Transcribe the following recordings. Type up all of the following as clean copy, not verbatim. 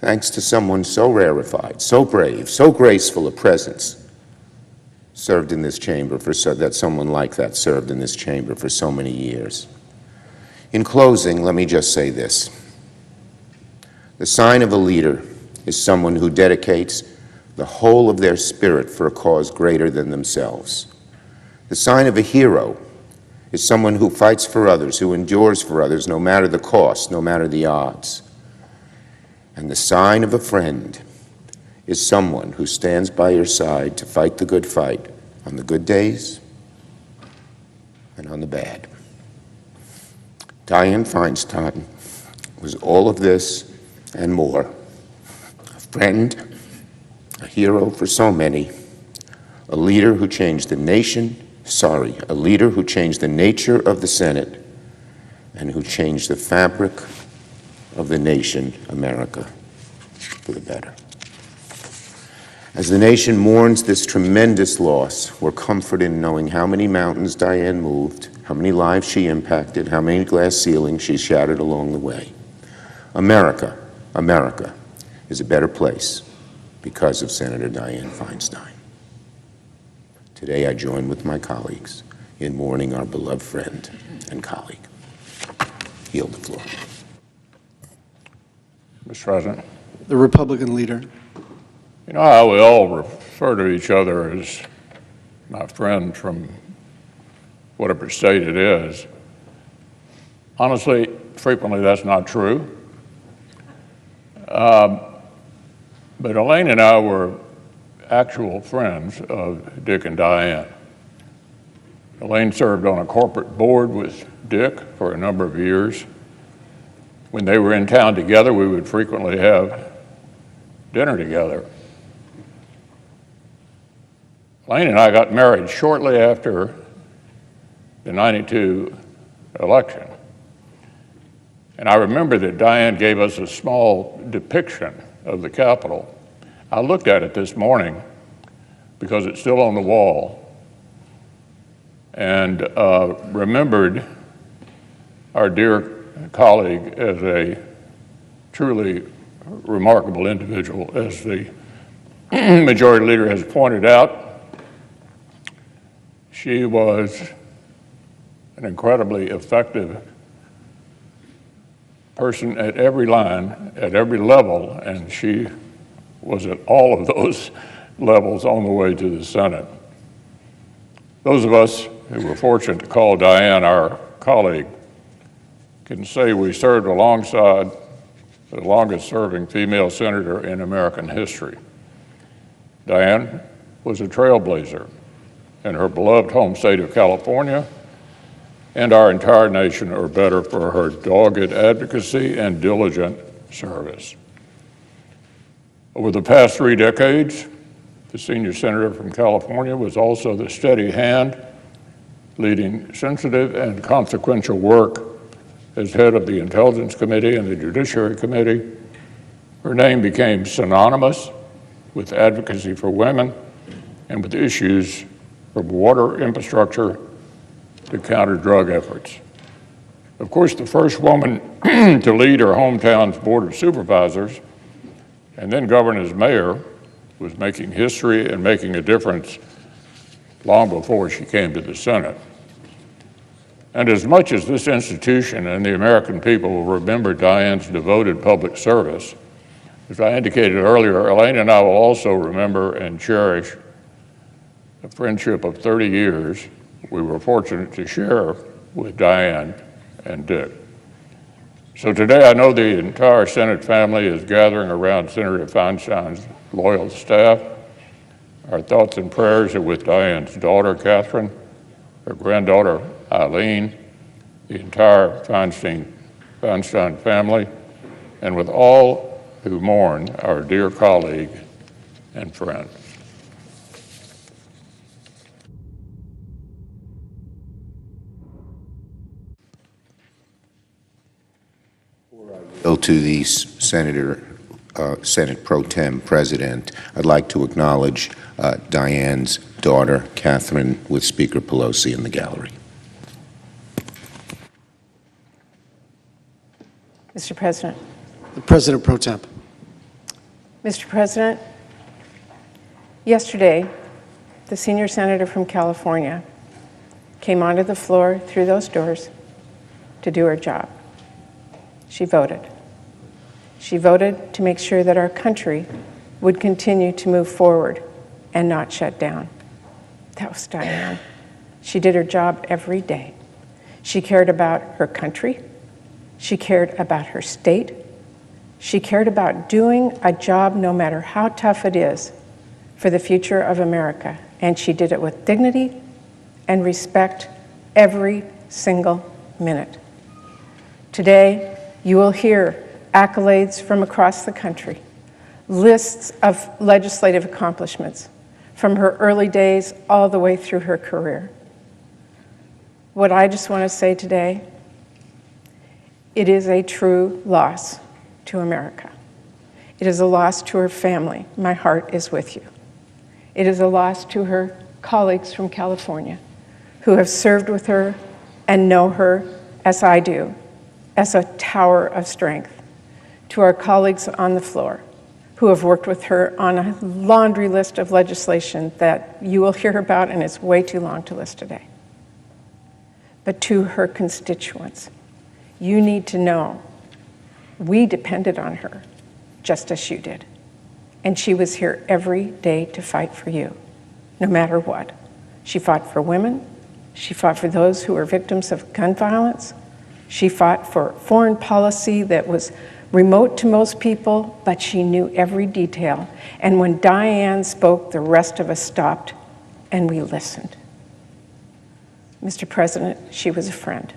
thanks to someone so rarefied, so brave, so graceful a presence, served in this chamber that someone like that served in this chamber for so many years. In closing, let me just say this. The sign of a leader is someone who dedicates the whole of their spirit for a cause greater than themselves. The sign of a hero is someone who fights for others, who endures for others, no matter the cost, no matter the odds. And the sign of a friend is someone who stands by your side to fight the good fight on the good days and on the bad. Dianne Feinstein was all of this and more. A friend, a hero for so many, a leader who changed the nation, a leader who changed the nature of the Senate and who changed the fabric of the nation, America, for the better. As the nation mourns this tremendous loss, we're comforted in knowing how many mountains Dianne moved, how many lives she impacted, how many glass ceilings she shattered along the way. America is a better place because of Senator Dianne Feinstein. Today I join with my colleagues in mourning our beloved friend and colleague. Yield the floor. Mr. President. The Republican leader. You know how we all refer to each other as my friend from whatever state it is. Honestly, frequently that's not true. But Elaine and I were actual friends of Dick and Dianne. Elaine served on a corporate board with Dick for a number of years. When they were in town together, we would frequently have dinner together. Elaine and I got married shortly after the '92 election. And I remember that Dianne gave us a small depiction of the Capitol. I looked at it this morning because it's still on the wall and remembered our dear colleague as a truly remarkable individual. As the Majority Leader has pointed out, she was an incredibly effective person at every line, at every level, and she was at all of those levels on the way to the Senate. Those of us who were fortunate to call Dianne our colleague can say we served alongside the longest-serving female senator in American history. Dianne was a trailblazer in her beloved home state of California, and our entire nation are better for her dogged advocacy and diligent service. Over the past 3 decades, the senior senator from California was also the steady hand leading sensitive and consequential work as head of the Intelligence Committee and the Judiciary Committee. Her name became synonymous with advocacy for women and with issues from water infrastructure to counter drug efforts. Of course, the first woman to lead her hometown's Board of Supervisors and then govern as mayor was making history and making a difference long before she came to the Senate. And as much as this institution and the American people will remember Dianne's devoted public service, as I indicated earlier, Elaine and I will also remember and cherish a friendship of 30 years we were fortunate to share with Dianne and Dick. So today I know the entire Senate family is gathering around Senator Feinstein's loyal staff. Our thoughts and prayers are with Dianne's daughter, Catherine, her granddaughter, Eileen, the entire Feinstein family, and with all who mourn our dear colleague and friend. To the Senate Pro Tem President, I'd like to acknowledge Dianne's daughter, Catherine, with Speaker Pelosi in the gallery. Mr. President. The President Pro Tem. Mr. President, yesterday, the senior senator from California came onto the floor through those doors to do her job. She voted. She voted to make sure that our country would continue to move forward and not shut down. That was Dianne. She did her job every day. She cared about her country. She cared about her state. She cared about doing a job, no matter how tough it is, for the future of America. And she did it with dignity and respect every single minute. Today, you will hear accolades from across the country, lists of legislative accomplishments from her early days all the way through her career. What I just want to say today, it is a true loss to America. It is a loss to her family. My heart is with you. It is a loss to her colleagues from California who have served with her and know her as I do, as a tower of strength. To our colleagues on the floor who have worked with her on a laundry list of legislation that you will hear about, and it's way too long to list today. But to her constituents, you need to know we depended on her just as you did. And she was here every day to fight for you, no matter what. She fought for women. She fought for those who were victims of gun violence. She fought for foreign policy that was remote to most people, but she knew every detail. And when Dianne spoke, the rest of us stopped and we listened. Mr. President, she was a friend.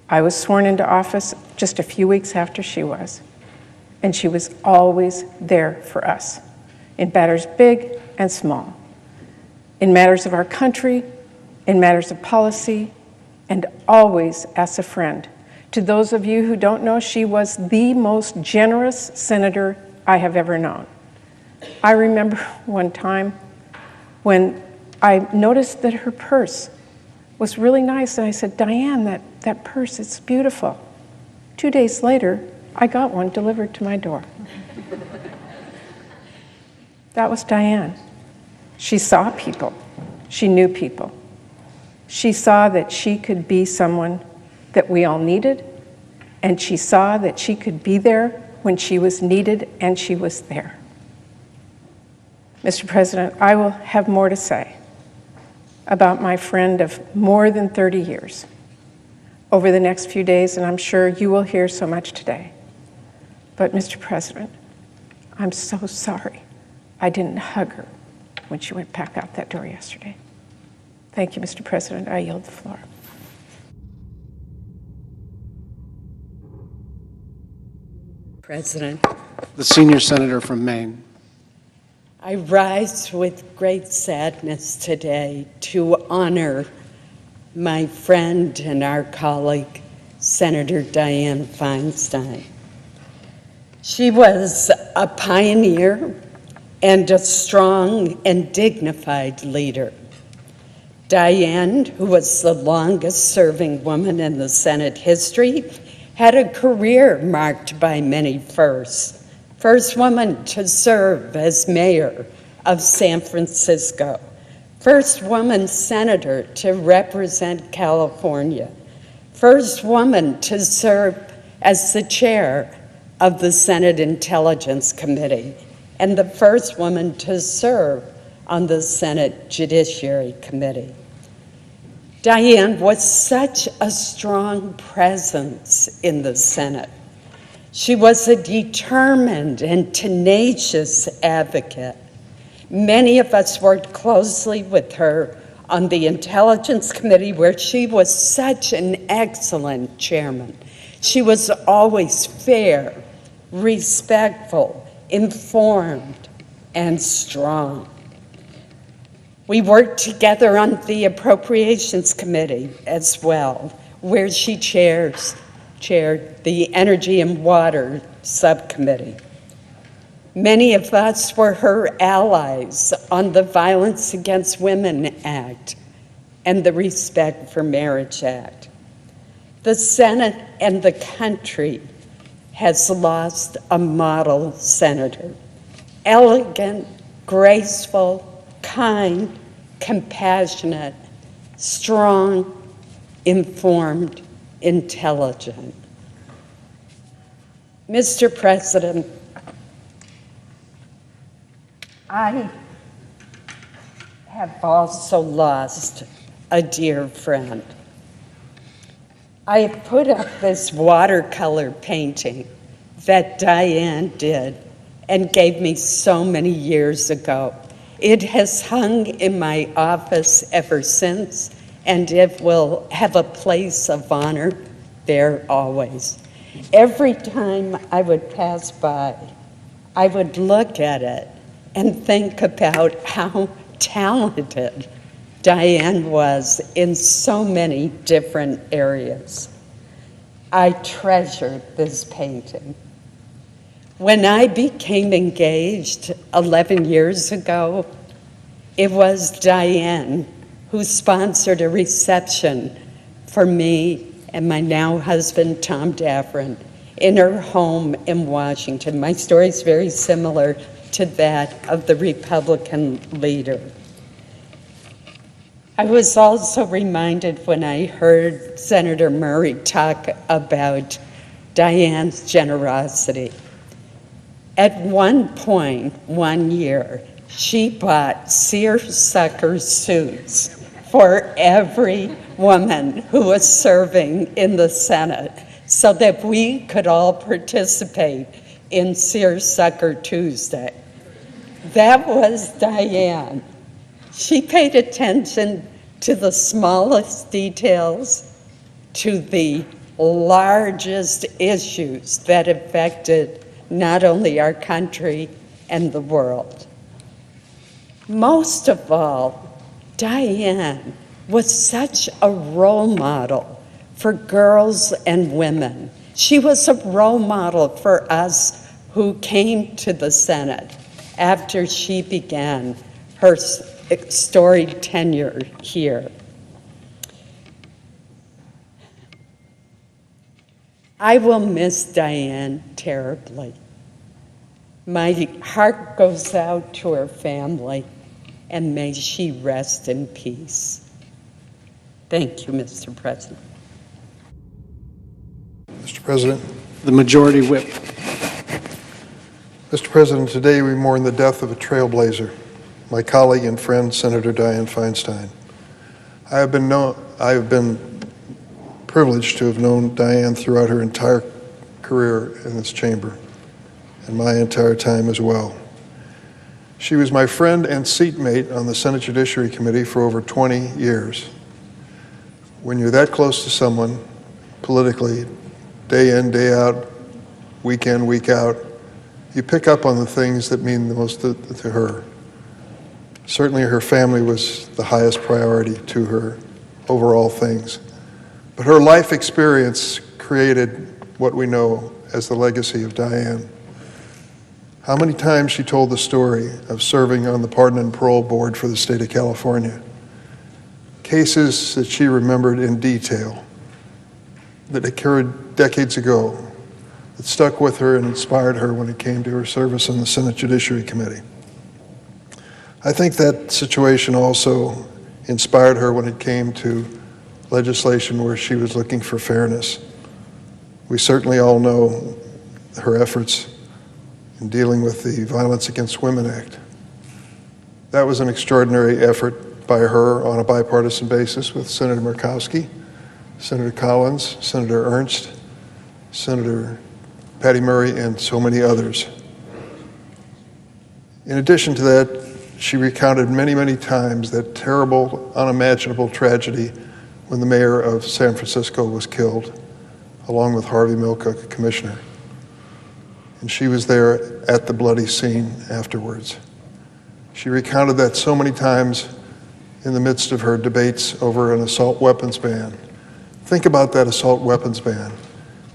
I was sworn into office just a few weeks after she was, and she was always there for us, in matters big and small, in matters of our country, in matters of policy, and always as a friend. To those of you who don't know, she was the most generous senator I have ever known. I remember one time when I noticed that her purse was really nice, and I said, Dianne, that purse, it's beautiful. 2 days later, I got one delivered to my door. That was Dianne. She saw people. She knew people. She saw that she could be someone that we all needed, and she saw that she could be there when she was needed, and she was there. Mr. President, I will have more to say about my friend of more than 30 years over the next few days, and I'm sure you will hear so much today. But Mr. President, I'm so sorry I didn't hug her when she went back out that door yesterday. Thank you, Mr. President. I yield the floor. President, The senior senator from Maine. I rise with great sadness today to honor my friend and our colleague, Senator Dianne Feinstein. She was a pioneer and a strong and dignified leader. Dianne, who was the longest-serving woman in the Senate history, had a career marked by many firsts. First woman to serve as mayor of San Francisco. First woman senator to represent California. First woman to serve as the chair of the Senate Intelligence Committee, and the first woman to serve on the Senate Judiciary Committee. Dianne was such a strong presence in the Senate. She was a determined and tenacious advocate. Many of us worked closely with her on the Intelligence Committee, where she was such an excellent chairman. She was always fair, respectful, informed, and strong. We worked together on the Appropriations Committee as well, where she chaired the Energy and Water Subcommittee. Many of us were her allies on the Violence Against Women Act and the Respect for Marriage Act. The Senate and the country has lost a model senator. Elegant, graceful, kind, compassionate, strong, informed, intelligent. Mr. President, I have also lost a dear friend. I put up this watercolor painting that Dianne did and gave me so many years ago. It has hung in my office ever since, and it will have a place of honor there always. Every time I would pass by, I would look at it and think about how talented Dianne was in so many different areas. I treasured this painting. When I became engaged 11 years ago, it was Dianne who sponsored a reception for me and my now husband, Tom Daffron, in her home in Washington. My story is very similar to that of the Republican leader. I was also reminded when I heard Senator Murray talk about Dianne's generosity. At one point, one year, she bought seersucker suits for every woman who was serving in the Senate so that we could all participate in Seersucker Tuesday. That was Dianne. She paid attention to the smallest details, to the largest issues that affected not only our country and the world. Most of all, Dianne was such a role model for girls and women. She was a role model for us who came to the Senate after she began her storied tenure here. I will miss Dianne terribly. My heart goes out to her family, and may she rest in peace. Thank you, Mr. President. Mr. President. The Majority Whip. Mr. President, today we mourn the death of a trailblazer, my colleague and friend, Senator Dianne Feinstein. I have been privileged to have known Dianne throughout her entire career in this chamber, and my entire time as well. She was my friend and seatmate on the Senate Judiciary Committee for over 20 years. When you're that close to someone, politically, day in, day out, week in, week out, you pick up on the things that mean the most to her. Certainly her family was the highest priority to her over all things. But her life experience created what we know as the legacy of Dianne. How many times she told the story of serving on the Pardon and Parole Board for the state of California. Cases that she remembered in detail, that occurred decades ago, that stuck with her and inspired her when it came to her service on the Senate Judiciary Committee. I think that situation also inspired her when it came to legislation where she was looking for fairness. We certainly all know her efforts in dealing with the Violence Against Women Act. That was an extraordinary effort by her on a bipartisan basis with Senator Murkowski, Senator Collins, Senator Ernst, Senator Patty Murray, and so many others. In addition to that, she recounted many, many times that terrible, unimaginable tragedy when the mayor of San Francisco was killed, along with Harvey Milk, a commissioner. And she was there at the bloody scene afterwards. She recounted that so many times in the midst of her debates over an assault weapons ban. Think about that assault weapons ban.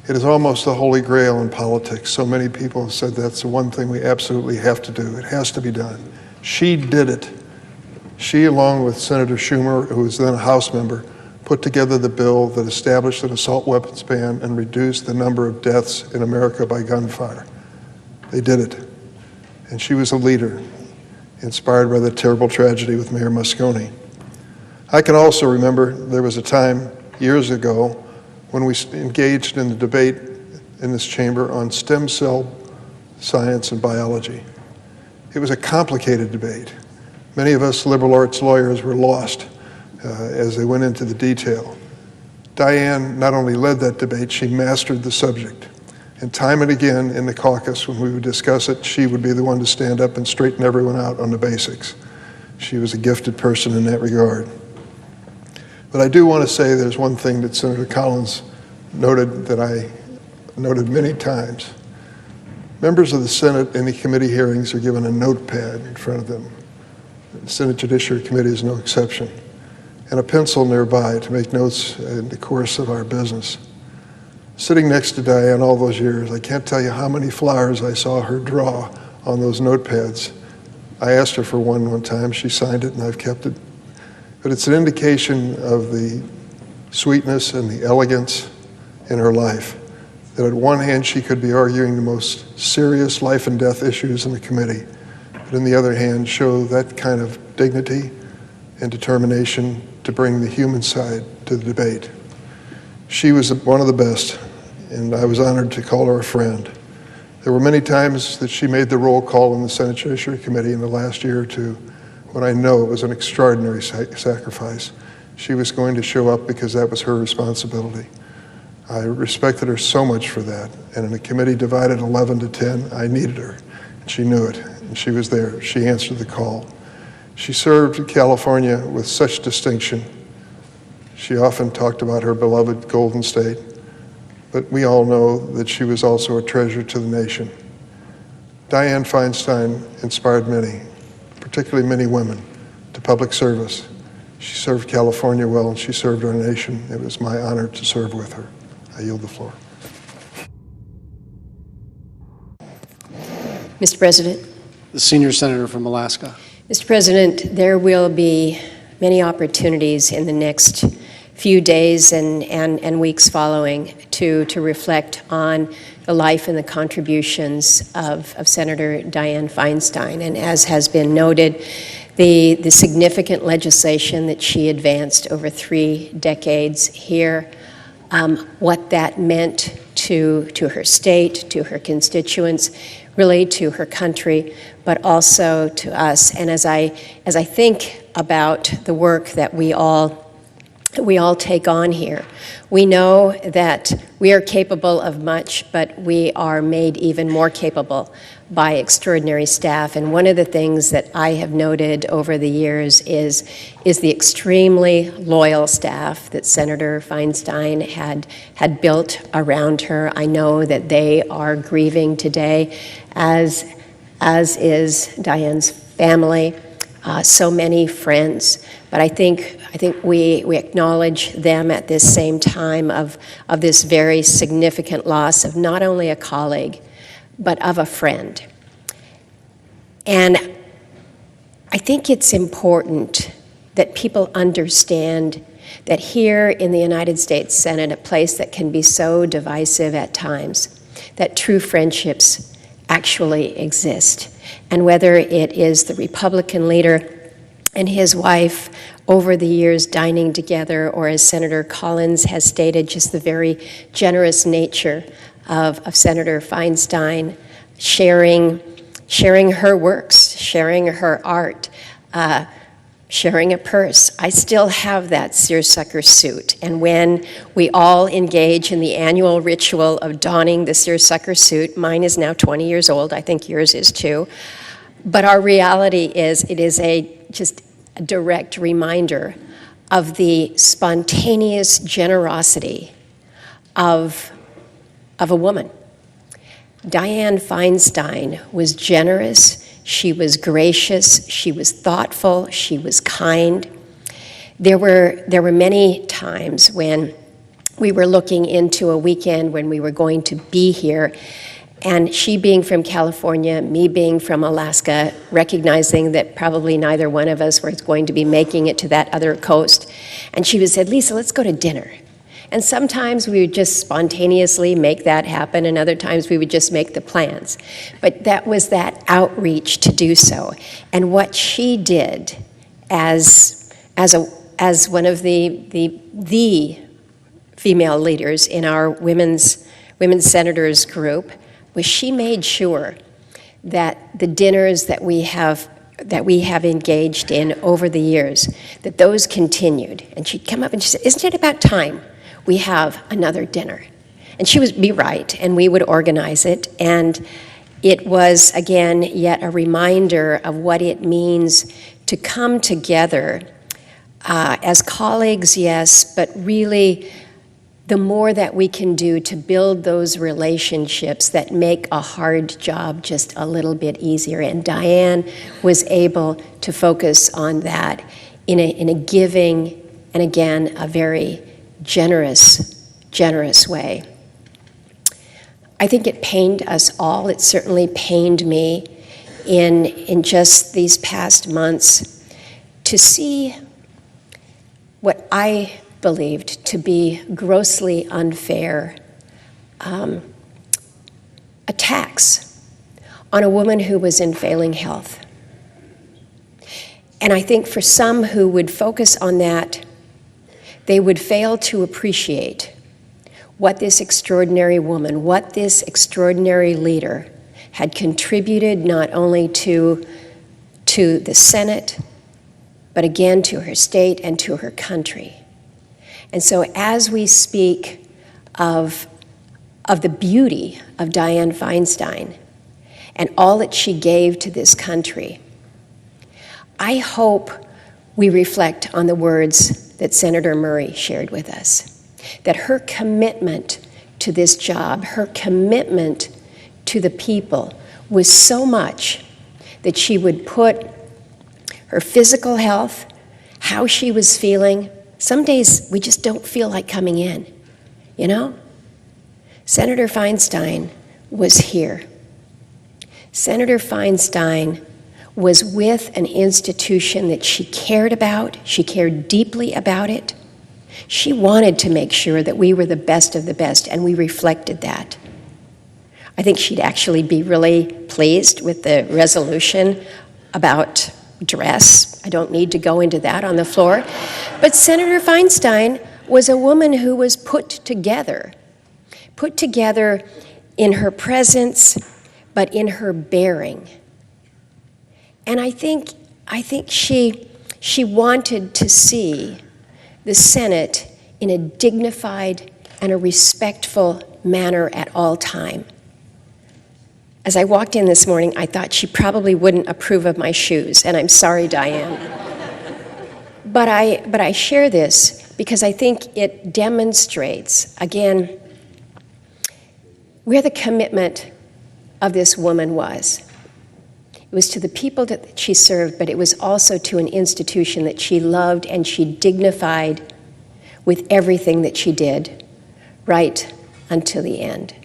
It is almost the holy grail in politics. So many people have said that's the one thing we absolutely have to do. It has to be done. She did it. She, along with Senator Schumer, who was then a House member, put together the bill that established an assault weapons ban and reduced the number of deaths in America by gunfire. They did it. And she was a leader, inspired by the terrible tragedy with Mayor Moscone. I can also remember there was a time years ago when we engaged in the debate in this chamber on stem cell science and biology. It was a complicated debate. Many of us liberal arts lawyers were lost as they went into the detail. Dianne not only led that debate, she mastered the subject. And time and again in the caucus, when we would discuss it, she would be the one to stand up and straighten everyone out on the basics. She was a gifted person in that regard. But I do want to say there's one thing that Senator Collins noted that I noted many times. Members of the Senate in the committee hearings are given a notepad in front of them. The Senate Judiciary Committee is no exception. And a pencil nearby to make notes in the course of our business. Sitting next to Dianne all those years, I can't tell you how many flowers I saw her draw on those notepads. I asked her for one time, she signed it, and I've kept it. But it's an indication of the sweetness and the elegance in her life, that on one hand she could be arguing the most serious life and death issues in the committee, but on the other hand show that kind of dignity and determination to bring the human side to the debate. She was one of the best, and I was honored to call her a friend. There were many times that she made the roll call in the Senate Judiciary Committee in the last year or two when I know it was an extraordinary sacrifice. She was going to show up because that was her responsibility. I respected her so much for that, and in a committee divided 11 to 10, I needed her, and she knew it, and she was there. She answered the call. She served California with such distinction. She often talked about her beloved Golden State, but we all know that she was also a treasure to the nation. Dianne Feinstein inspired many, particularly many women, to public service. She served California well, and she served our nation. It was my honor to serve with her. I yield the floor. Mr. President. The senior senator from Alaska. Mr. President, there will be many opportunities in the next few days and weeks following to reflect on the life and the contributions of Senator Dianne Feinstein. And as has been noted, the significant legislation that she advanced over 3 decades here, what that meant to her state, to her constituents, really to her country, but also to us. And as I think about the work that we all take on here, we know that we are capable of much, but we are made even more capable by extraordinary staff. And one of the things that I have noted over the years is the extremely loyal staff that Senator Feinstein had built around her. I know that they are grieving today, as is Dianne's family, so many friends. But I think we acknowledge them at this same time of this very significant loss of not only a colleague, but of a friend. And I think it's important that people understand that here in the United States Senate, a place that can be so divisive at times, that true friendships actually exist. And whether it is the Republican leader and his wife over the years dining together, or as Senator Collins has stated, just the very generous nature of Senator Feinstein, sharing her works, sharing her art, sharing a purse. I still have that seersucker suit, and when we all engage in the annual ritual of donning the seersucker suit, mine is now 20 years old, I think yours is too, but our reality is it is just a direct reminder of the spontaneous generosity of a woman. Dianne Feinstein was generous, she was gracious, she was thoughtful, she was kind. There were many times when we were looking into a weekend when we were going to be here, And she being from California, me being from Alaska, recognizing that probably neither one of us was going to be making it to that other coast. And she would say, Lisa, let's go to dinner. And sometimes we would just spontaneously make that happen, and other times we would just make the plans. But that was that outreach to do so. And what she did as one of the female leaders in our women's senators group was she made sure that the dinners that we have engaged in over the years, that those continued. And she'd come up and she said, isn't it about time we have another dinner? And she would be right, and we would organize it. And it was, again, yet a reminder of what it means to come together as colleagues, yes, but really the more that we can do to build those relationships that make a hard job just a little bit easier. And Dianne was able to focus on that in a giving and, again, a very generous way. I think it pained us all. It certainly pained me in just these past months to see what I believed to be grossly unfair attacks on a woman who was in failing health. And I think for some who would focus on that, they would fail to appreciate what this extraordinary woman, what this extraordinary leader had contributed not only to the Senate, but again to her state and to her country. And so as we speak of the beauty of Dianne Feinstein and all that she gave to this country, I hope we reflect on the words that Senator Murray shared with us, that her commitment to this job, her commitment to the people was so much that she would put her physical health, how she was feeling. Some days we just don't feel like coming in, you know? Senator Feinstein was here. Senator Feinstein was with an institution that she cared about. She cared deeply about it. She wanted to make sure that we were the best of the best, and we reflected that. I think she'd actually be really pleased with the resolution about dress. I don't need to go into that on the floor. But Senator Feinstein was a woman who was put together in her presence, but in her bearing. And I think she wanted to see the Senate in a dignified and a respectful manner at all time. As I walked in this morning, I thought she probably wouldn't approve of my shoes, and I'm sorry, Dianne. But I share this because I think it demonstrates, again, where the commitment of this woman was. It was to the people that she served, but it was also to an institution that she loved and she dignified with everything that she did, right until the end.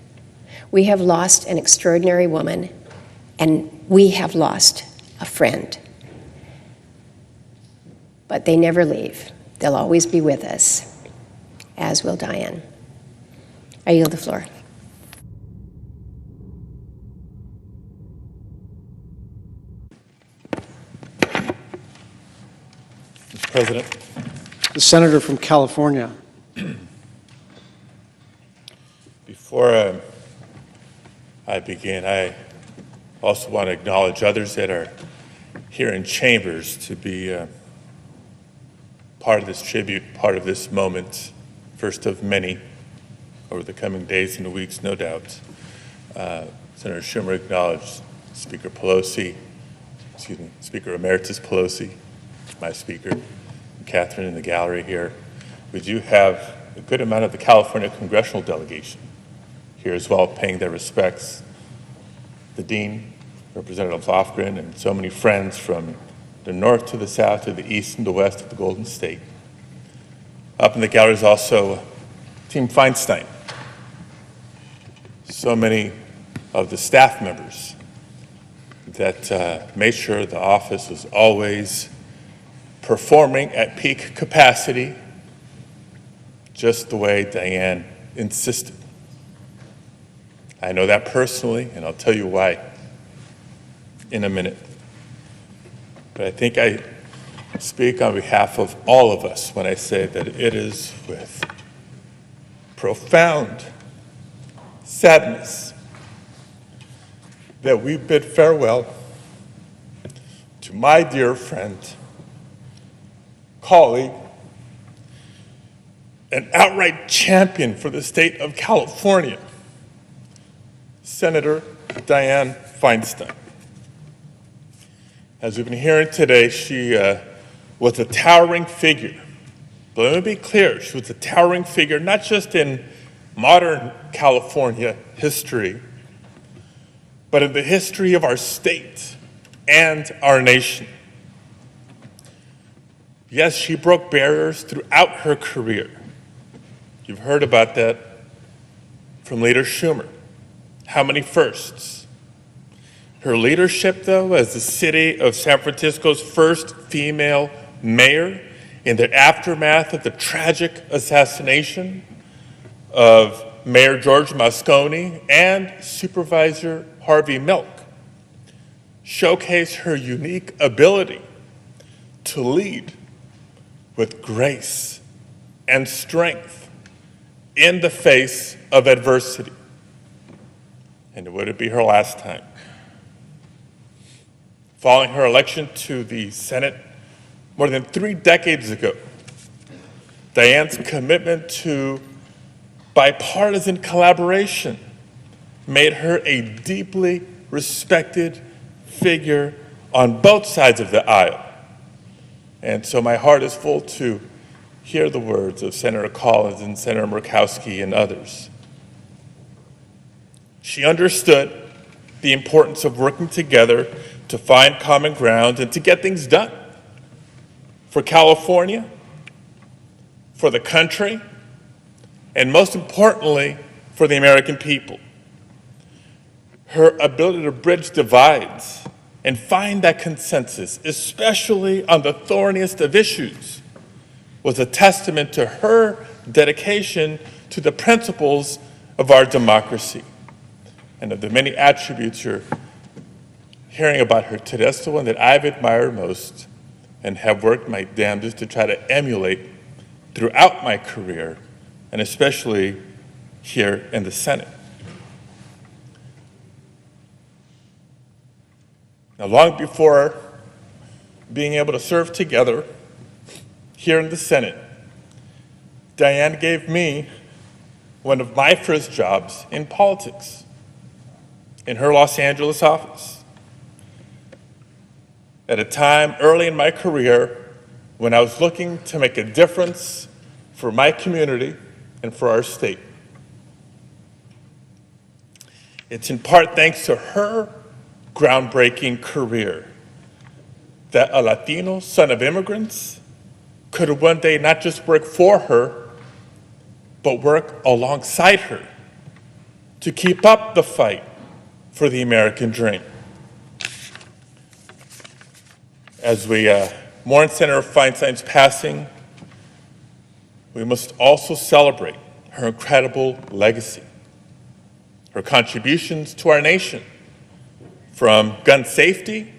We have lost an extraordinary woman, and we have lost a friend. But they never leave. They'll always be with us, as will Dianne. I yield the floor. Mr. President. The senator from California. Before I begin, I also want to acknowledge others that are here in chambers to be part of this tribute, part of this moment, first of many over the coming days and weeks, no doubt. Senator Schumer acknowledged Speaker Emeritus Pelosi, my speaker, Catherine in the gallery here. We do have a good amount of the California congressional delegation here as well, paying their respects. The Dean, Representative Lofgren, and so many friends from the north to the south, to the east and the west of the Golden State. Up in the gallery is also Team Feinstein. So many of the staff members that made sure the office was always performing at peak capacity, just the way Dianne insisted. I know that personally, and I'll tell you why in a minute. But I think I speak on behalf of all of us when I say that it is with profound sadness that we bid farewell to my dear friend, colleague, an outright champion for the state of California, Senator Dianne Feinstein. As we've been hearing today, she was a towering figure. But let me be clear, she was a towering figure not just in modern California history, but in the history of our state and our nation. Yes, she broke barriers throughout her career. You've heard about that from Leader Schumer. How many firsts? Her leadership, though, as the city of San Francisco's first female mayor in the aftermath of the tragic assassination of Mayor George Moscone and Supervisor Harvey Milk, showcased her unique ability to lead with grace and strength in the face of adversity. And would it be her last time? Following her election to the Senate more than 3 decades ago, Dianne's commitment to bipartisan collaboration made her a deeply respected figure on both sides of the aisle. And so my heart is full to hear the words of Senator Collins and Senator Murkowski and others. She understood the importance of working together to find common ground and to get things done for California, for the country, and most importantly, for the American people. Her ability to bridge divides and find that consensus, especially on the thorniest of issues, was a testament to her dedication to the principles of our democracy. And of the many attributes you're hearing about her today, that's the one that I've admired most and have worked my damnedest to try to emulate throughout my career, and especially here in the Senate. Now, long before being able to serve together here in the Senate, Dianne gave me one of my first jobs in politics in her Los Angeles office. At a time early in my career when I was looking to make a difference for my community and for our state. It's in part thanks to her groundbreaking career that a Latino son of immigrants could one day not just work for her, but work alongside her to keep up the fight for the American dream. As we mourn Senator Feinstein's passing, we must also celebrate her incredible legacy, her contributions to our nation, from gun safety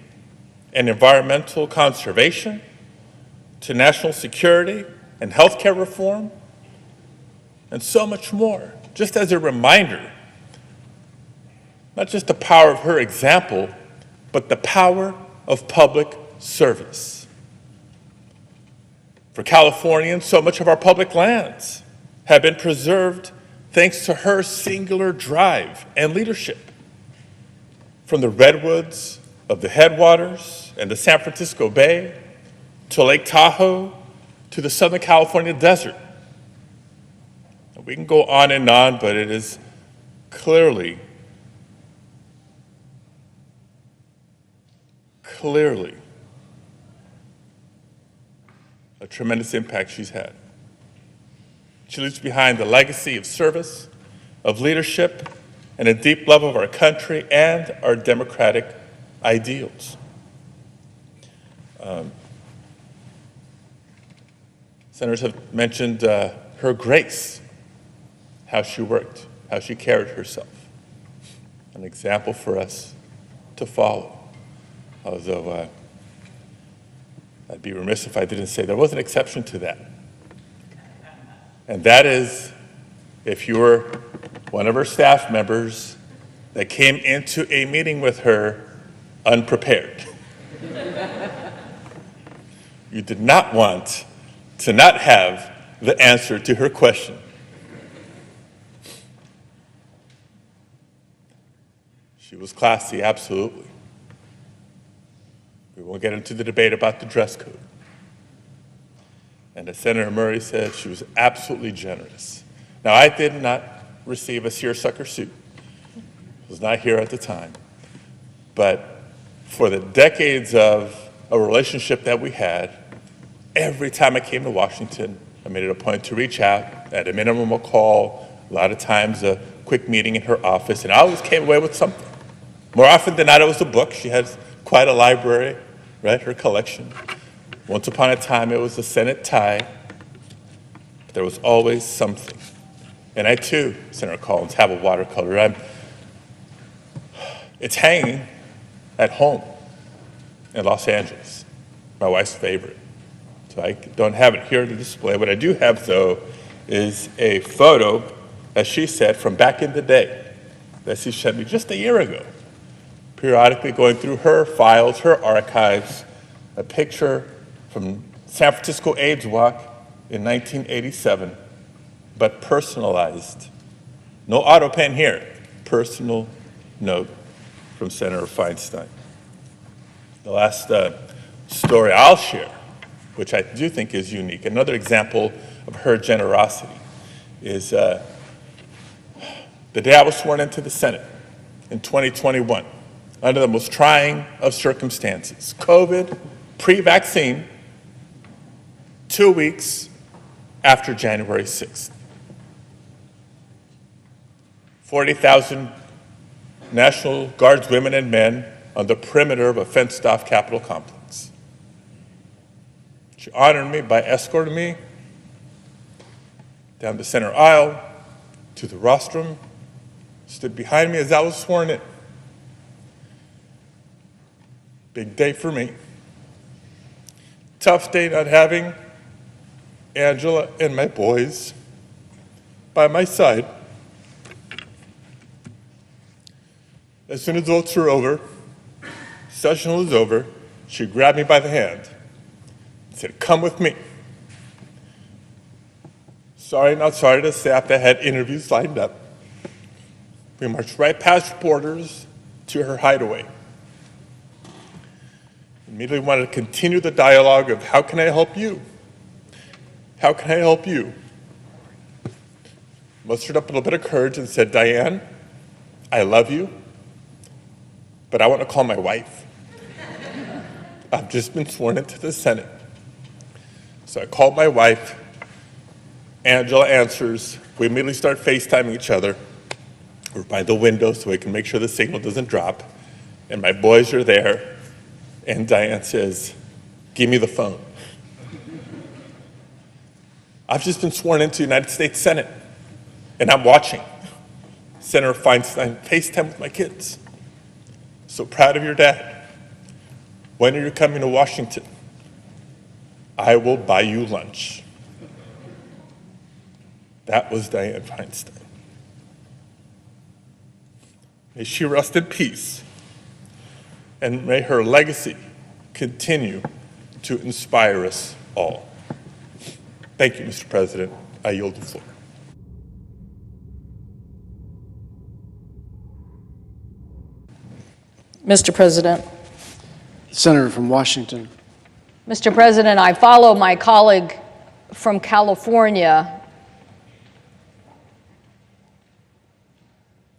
and environmental conservation to national security and healthcare reform, and so much more. Just as a reminder, not just the power of her example, but the power of public service. For Californians, so much of our public lands have been preserved thanks to her singular drive and leadership. From the redwoods of the headwaters and the San Francisco Bay, to Lake Tahoe, to the Southern California desert. And we can go on, but it is clearly a tremendous impact she's had. She leaves behind the legacy of service, of leadership, and a deep love of our country and our democratic ideals. Senators have mentioned her grace, how she worked, how she carried herself. An example for us to follow. Although I'd be remiss if I didn't say there was an exception to that. And that is if you were one of her staff members that came into a meeting with her unprepared. You did not want to not have the answer to her question. She was classy, absolutely. We won't get into the debate about the dress code. And as Senator Murray said, she was absolutely generous. Now, I did not receive a seersucker suit. I was not here at the time. But for the decades of a relationship that we had, every time I came to Washington, I made it a point to reach out, at a minimum a call, a lot of times a quick meeting in her office, and I always came away with something. More often than not, it was a book. She has quite a library, right, her collection. Once upon a time, it was a Senate tie. But there was always something. And I, too, Senator Collins, have a watercolor. It's hanging at home in Los Angeles, my wife's favorite. So I don't have it here to display. What I do have, though, is a photo, as she said, from back in the day that she sent me just a year ago, periodically going through her files, her archives, a picture from San Francisco AIDS Walk in 1987, but personalized. No auto pen here, personal note from Senator Feinstein. The last story I'll share, which I do think is unique, another example of her generosity, is the day I was sworn into the Senate in 2021, under the most trying of circumstances. COVID, pre-vaccine, 2 weeks after January 6th. 40,000 National Guards women and men on the perimeter of a fenced-off Capitol complex. She honored me by escorting me down the center aisle to the rostrum, stood behind me as I was sworn in. Big day for me. Tough day not having Angela and my boys by my side. As soon as votes were over, session was over, she grabbed me by the hand and said, "Come with me." Sorry, not sorry to say, after I had interviews lined up, we marched right past reporters to her hideaway. Immediately wanted to continue the dialogue of, how can I help you? How can I help you? Mustered up a little bit of courage and said, "Dianne, I love you, but I want to call my wife. I've just been sworn into the Senate." So I called my wife. Angela answers. We immediately start FaceTiming each other. We're by the window so we can make sure the signal doesn't drop. And my boys are there. And Dianne says, "Give me the phone." I've just been sworn into the United States Senate, and I'm watching Senator Feinstein FaceTime with my kids. So proud of your dad. When are you coming to Washington? I will buy you lunch. That was Dianne Feinstein. May she rest in peace, and may her legacy continue to inspire us all. Thank you, Mr. President. I yield the floor. Mr. President. Senator from Washington. Mr. President, I follow my colleague from California,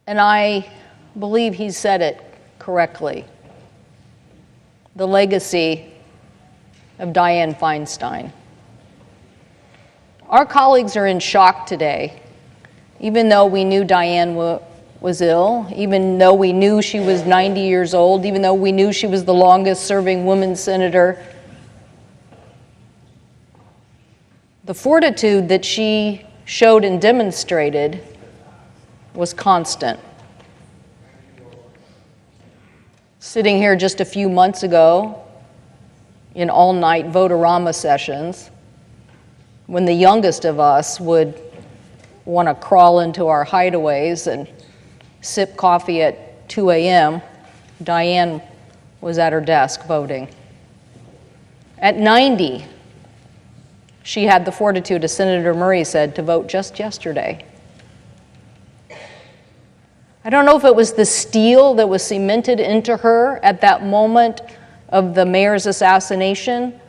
and I believe he said it correctly. The legacy of Dianne Feinstein. Our colleagues are in shock today, even though we knew Dianne was ill, even though we knew she was 90 years old, even though we knew she was the longest serving woman senator. The fortitude that she showed and demonstrated was constant. Sitting here just a few months ago in all-night vote-a-rama sessions, when the youngest of us would want to crawl into our hideaways and sip coffee at 2 a.m., Dianne was at her desk voting. At 90, she had the fortitude, as Senator Murray said, to vote just yesterday. I don't know if it was the steel that was cemented into her at that moment of the mayor's assassination,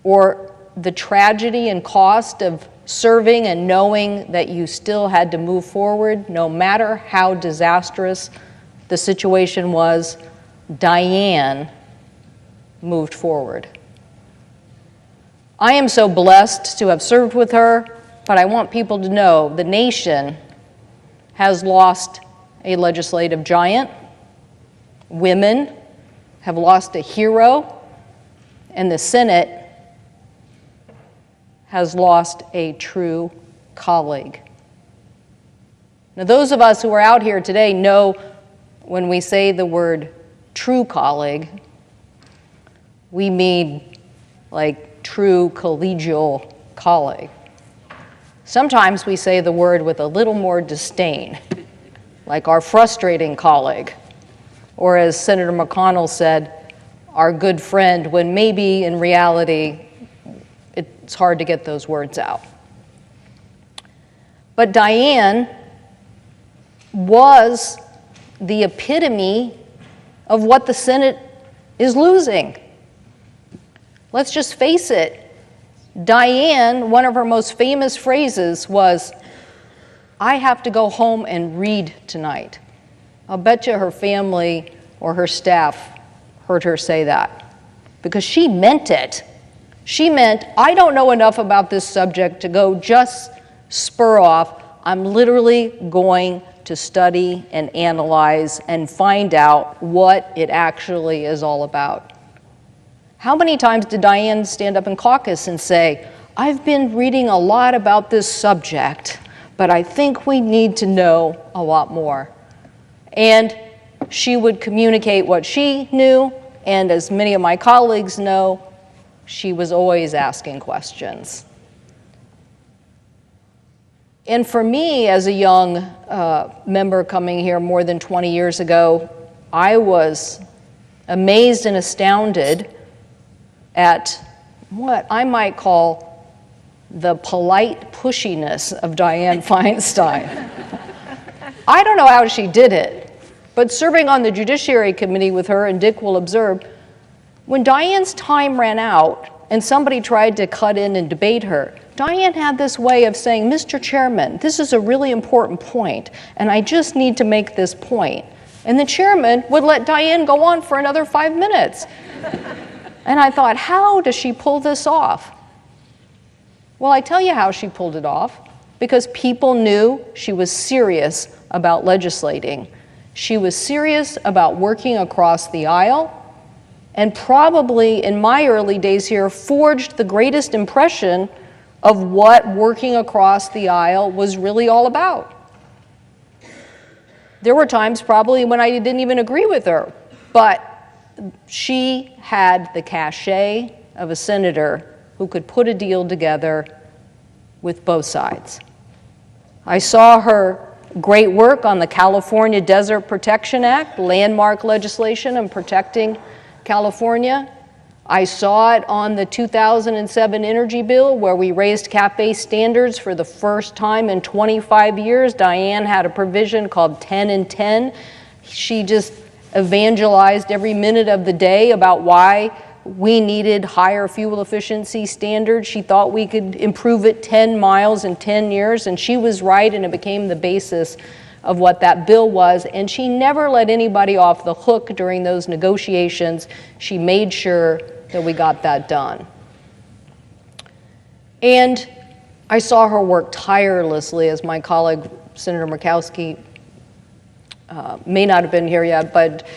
or the tragedy and cost of serving and knowing that you still had to move forward, no matter how disastrous the situation was. Dianne moved forward. I am so blessed to have served with her, but I want people to know the nation has lost a legislative giant. Women have lost a hero, and the Senate has lost a true colleague. Now, those of us who are out here today know when we say the word true colleague, we mean like true collegial colleague. Sometimes we say the word with a little more disdain, like our frustrating colleague, or as Senator McConnell said, our good friend, when maybe in reality, it's hard to get those words out. But Dianne was the epitome of what the Senate is losing. Let's just face it. Dianne, one of her most famous phrases was, "I have to go home and read tonight." I'll bet you her family or her staff heard her say that, because she meant it. She meant, I don't know enough about this subject to go just spur off. I'm literally going to study and analyze and find out what it actually is all about. How many times did Dianne stand up in caucus and say, I've been reading a lot about this subject, but I think we need to know a lot more. And she would communicate what she knew, and as many of my colleagues know, she was always asking questions. And for me, as a young member coming here more than 20 years ago, I was amazed and astounded at what I might call the polite pushiness of Dianne Feinstein. I don't know how she did it, but serving on the Judiciary Committee with her, and Dick will observe, when Dianne's time ran out and somebody tried to cut in and debate her, Dianne had this way of saying, Mr. Chairman, this is a really important point, and I just need to make this point. And the chairman would let Dianne go on for another 5 minutes. And I thought, how does she pull this off? Well, I tell you how she pulled it off, because people knew she was serious about legislating. She was serious about working across the aisle, and probably in my early days here forged the greatest impression of what working across the aisle was really all about. There were times probably when I didn't even agree with her, but she had the cachet of a senator who could put a deal together with both sides. I saw her great work on the California Desert Protection Act, landmark legislation on protecting California. I saw it on the 2007 energy bill, where we raised cap-based standards for the first time in 25 years. Dianne had a provision called 10 and 10. She just evangelized every minute of the day about why we needed higher fuel efficiency standards. She thought we could improve it 10 miles in 10 years, and she was right, and it became the basis of what that bill was. And she never let anybody off the hook during those negotiations. She made sure that we got that done. And I saw her work tirelessly, as my colleague Senator Murkowski may not have been here yet, but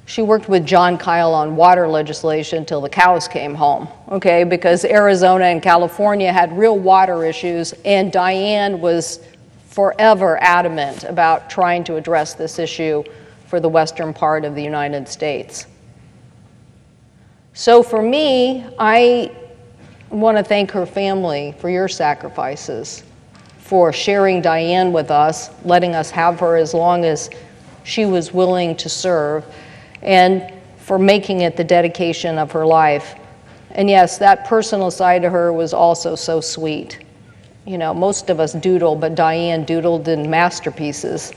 she worked with John Kyle on water legislation till the cows came home, okay? Because Arizona and California had real water issues, and Dianne was forever adamant about trying to address this issue for the western part of the United States. So for me, I want to thank her family for your sacrifices, for sharing Dianne with us, letting us have her as long as she was willing to serve, and for making it the dedication of her life. And yes, that personal side of her was also so sweet. You know, most of us doodle, but Dianne doodled in masterpieces.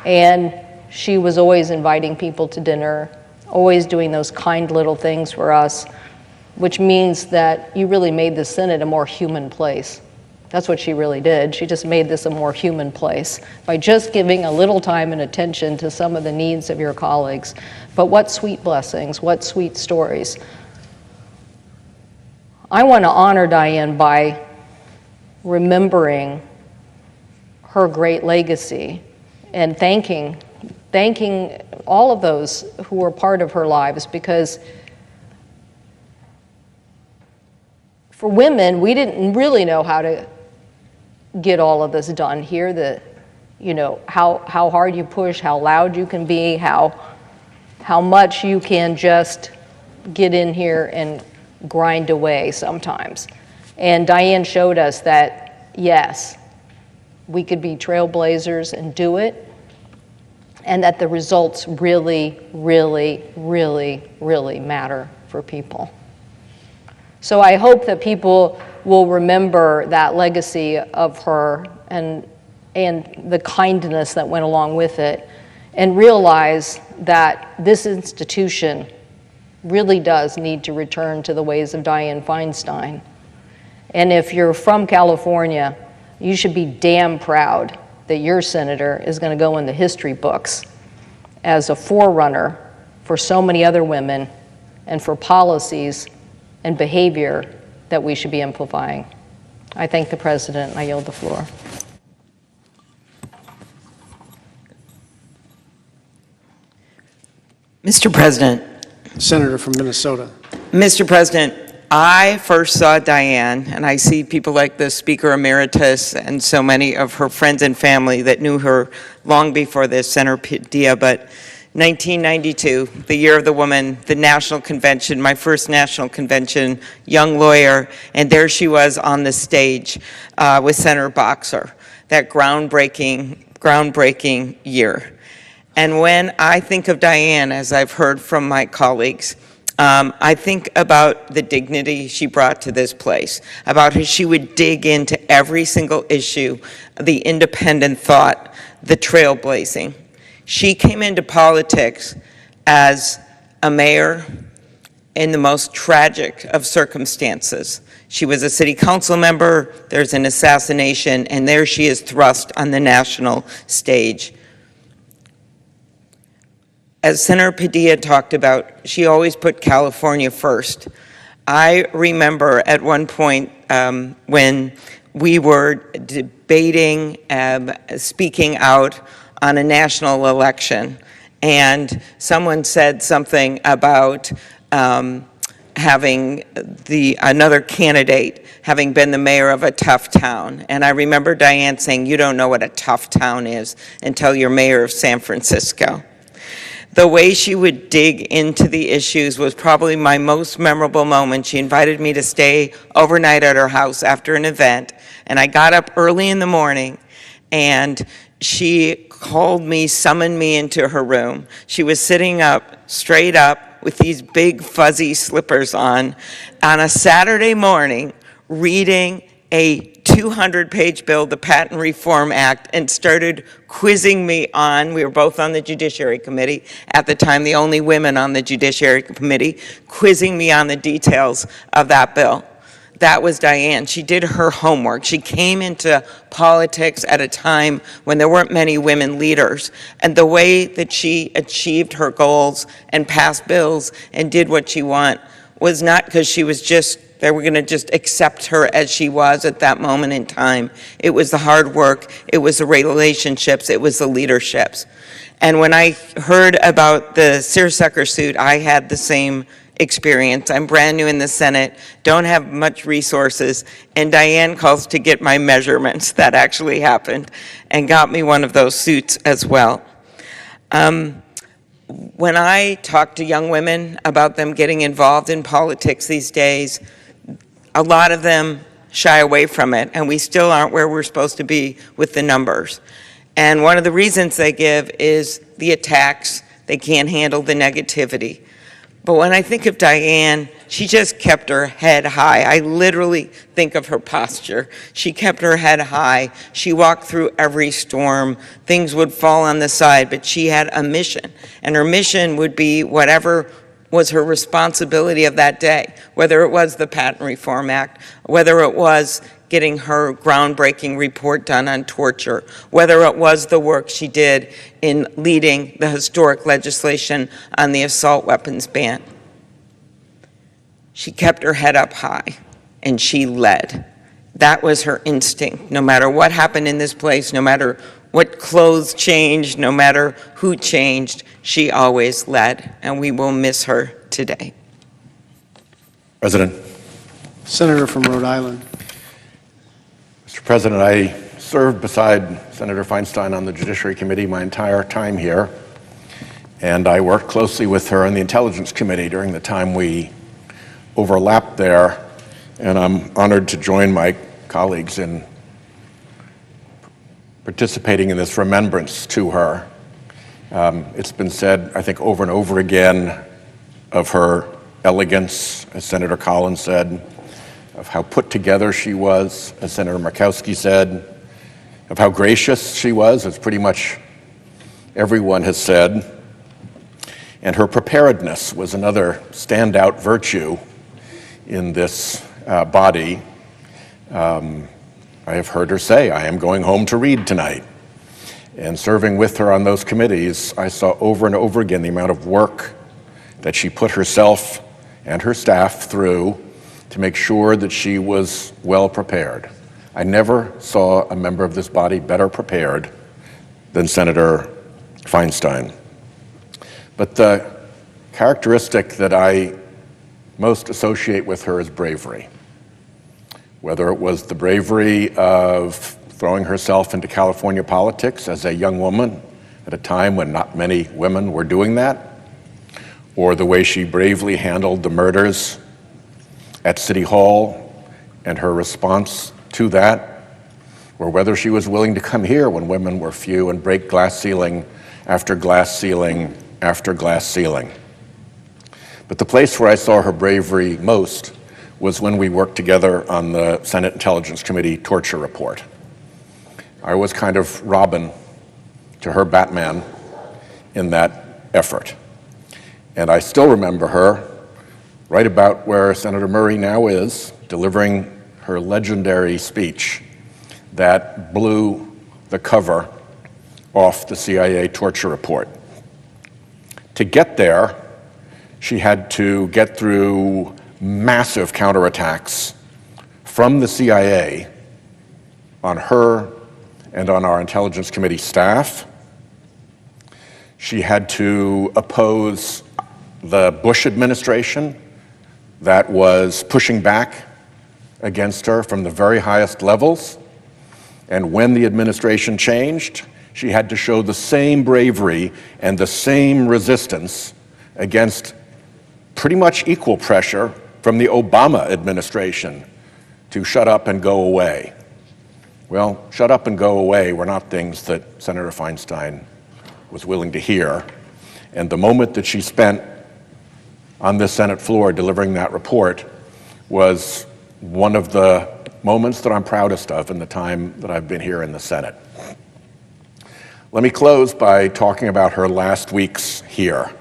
And she was always inviting people to dinner, always doing those kind little things for us, which means that you really made the Senate a more human place. That's what she really did. She just made this a more human place by just giving a little time and attention to some of the needs of your colleagues. But what sweet blessings, what sweet stories. I want to honor Dianne by remembering her great legacy and thanking all of those who were part of her lives, because for women, we didn't really know how to get all of this done here, how hard you push, how loud you can be, how much you can just get in here and grind away sometimes. And Dianne showed us that, yes, we could be trailblazers and do it, and that the results really, really, really, really matter for people. So I hope that people will remember that legacy of her and the kindness that went along with it, and realize that this institution really does need to return to the ways of Dianne Feinstein. And if you're from California, you should be damn proud that your senator is going to go in the history books as a forerunner for so many other women and for policies and behavior that we should be amplifying. I thank the President, and I yield the floor. Mr. President. Senator from Minnesota. Mr. President, I first saw Dianne, and I see people like the Speaker Emeritus and so many of her friends and family that knew her long before this, Senator Padilla, but 1992, the year of the woman, the national convention, my first national convention, young lawyer, and there she was on the stage with Senator Boxer, that groundbreaking year. And when I think of Dianne, as I've heard from my colleagues, I think about the dignity she brought to this place, about how she would dig into every single issue, the independent thought, the trailblazing. She came into politics as a mayor in the most tragic of circumstances. She was a city council member, there's an assassination, and there she is thrust on the national stage. As Senator Padilla talked about, she always put California first. I remember at one point when we were debating, speaking out on a national election, and someone said something about having another candidate having been the mayor of a tough town. And I remember Dianne saying, "You don't know what a tough town is until you're mayor of San Francisco." The way she would dig into the issues was probably my most memorable moment. She invited me to stay overnight at her house after an event, and I got up early in the morning, and she called me, summoned me into her room. She was sitting up, straight up, with these big fuzzy slippers on a Saturday morning, reading a 200-page bill, the Patent Reform Act, and started quizzing me on, we were both on the Judiciary Committee, at the time the only women on the Judiciary Committee, quizzing me on the details of that bill. That was Dianne. She did her homework. She came into politics at a time when there weren't many women leaders. And the way that she achieved her goals and passed bills and did what she wanted was not because she was just they were going to just accept her as she was at that moment in time. It was the hard work, it was the relationships, it was the leaderships. And when I heard about the seersucker suit, I had the same experience. I'm brand new in the Senate, don't have much resources, and Dianne calls to get my measurements. That actually happened, and got me one of those suits as well. When I talk to young women about them getting involved in politics these days, a lot of them shy away from it, and we still aren't where we're supposed to be with the numbers. And one of the reasons they give is the attacks. They can't handle the negativity. But when I think of Dianne, she just kept her head high. I literally think of her posture. She kept her head high. She walked through every storm. Things would fall on the side, but she had a mission. And her mission would be whatever was her responsibility of that day, whether it was the Patent Reform Act, whether it was getting her groundbreaking report done on torture, whether it was the work she did in leading the historic legislation on the assault weapons ban. She kept her head up high, and she led. That was her instinct. No matter what happened in this place, no matter what clothes changed, no matter who changed, she always led, and we will miss her today. President. Senator from Rhode Island. Mr. President, I served beside Senator Feinstein on the Judiciary Committee my entire time here, and I worked closely with her on the Intelligence Committee during the time we overlapped there, and I'm honored to join my colleagues in participating in this remembrance to her. It's been said, I think, over and over again of her elegance, as Senator Collins said, of how put together she was, as Senator Murkowski said, of how gracious she was, as pretty much everyone has said. And her preparedness was another standout virtue in this body. I have heard her say, I am going home to read tonight. And serving with her on those committees, I saw over and over again the amount of work that she put herself and her staff through to make sure that she was well prepared. I never saw a member of this body better prepared than Senator Feinstein. But the characteristic that I most associate with her is bravery. Whether it was the bravery of throwing herself into California politics as a young woman at a time when not many women were doing that, or the way she bravely handled the murders at City Hall and her response to that, or whether she was willing to come here when women were few and break glass ceiling after glass ceiling after glass ceiling. But the place where I saw her bravery most was when we worked together on the Senate Intelligence Committee torture report. I was kind of Robin to her Batman in that effort. And I still remember her right about where Senator Murray now is, delivering her legendary speech that blew the cover off the CIA torture report. To get there, she had to get through massive counterattacks from the CIA on her and on our Intelligence Committee staff. She had to oppose the Bush administration that was pushing back against her from the very highest levels. And when the administration changed, she had to show the same bravery and the same resistance against pretty much equal pressure from the Obama administration to shut up and go away. Well, shut up and go away were not things that Senator Feinstein was willing to hear. And the moment that she spent on this Senate floor delivering that report was one of the moments that I'm proudest of in the time that I've been here in the Senate. Let me close by talking about her last weeks here,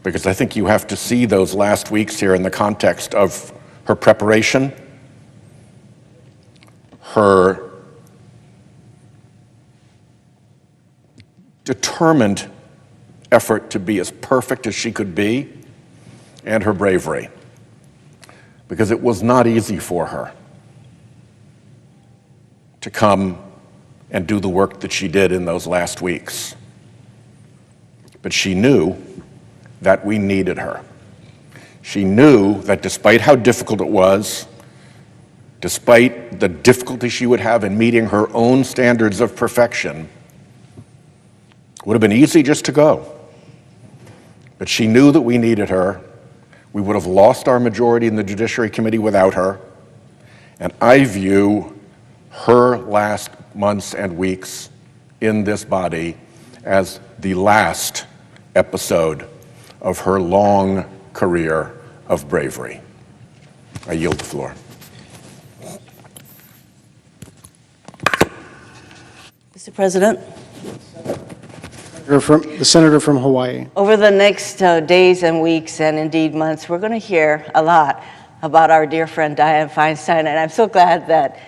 because I think you have to see those last weeks here in the context of her preparation, her determined effort to be as perfect as she could be, and her bravery. because it was not easy for her to come and do the work that she did in those last weeks. But she knew that we needed her. She knew that despite how difficult it was, despite the difficulty she would have in meeting her own standards of perfection, it would have been easy just to go. But she knew that we needed her. We would have lost our majority in the Judiciary Committee without her. And I view her last months and weeks in this body as the last episode of her long career of bravery. I yield the floor. Mr. President, The Senator from Hawaii. over the next days and weeks and indeed months, we're going to hear a lot about our dear friend Dianne Feinstein, and I'm so glad that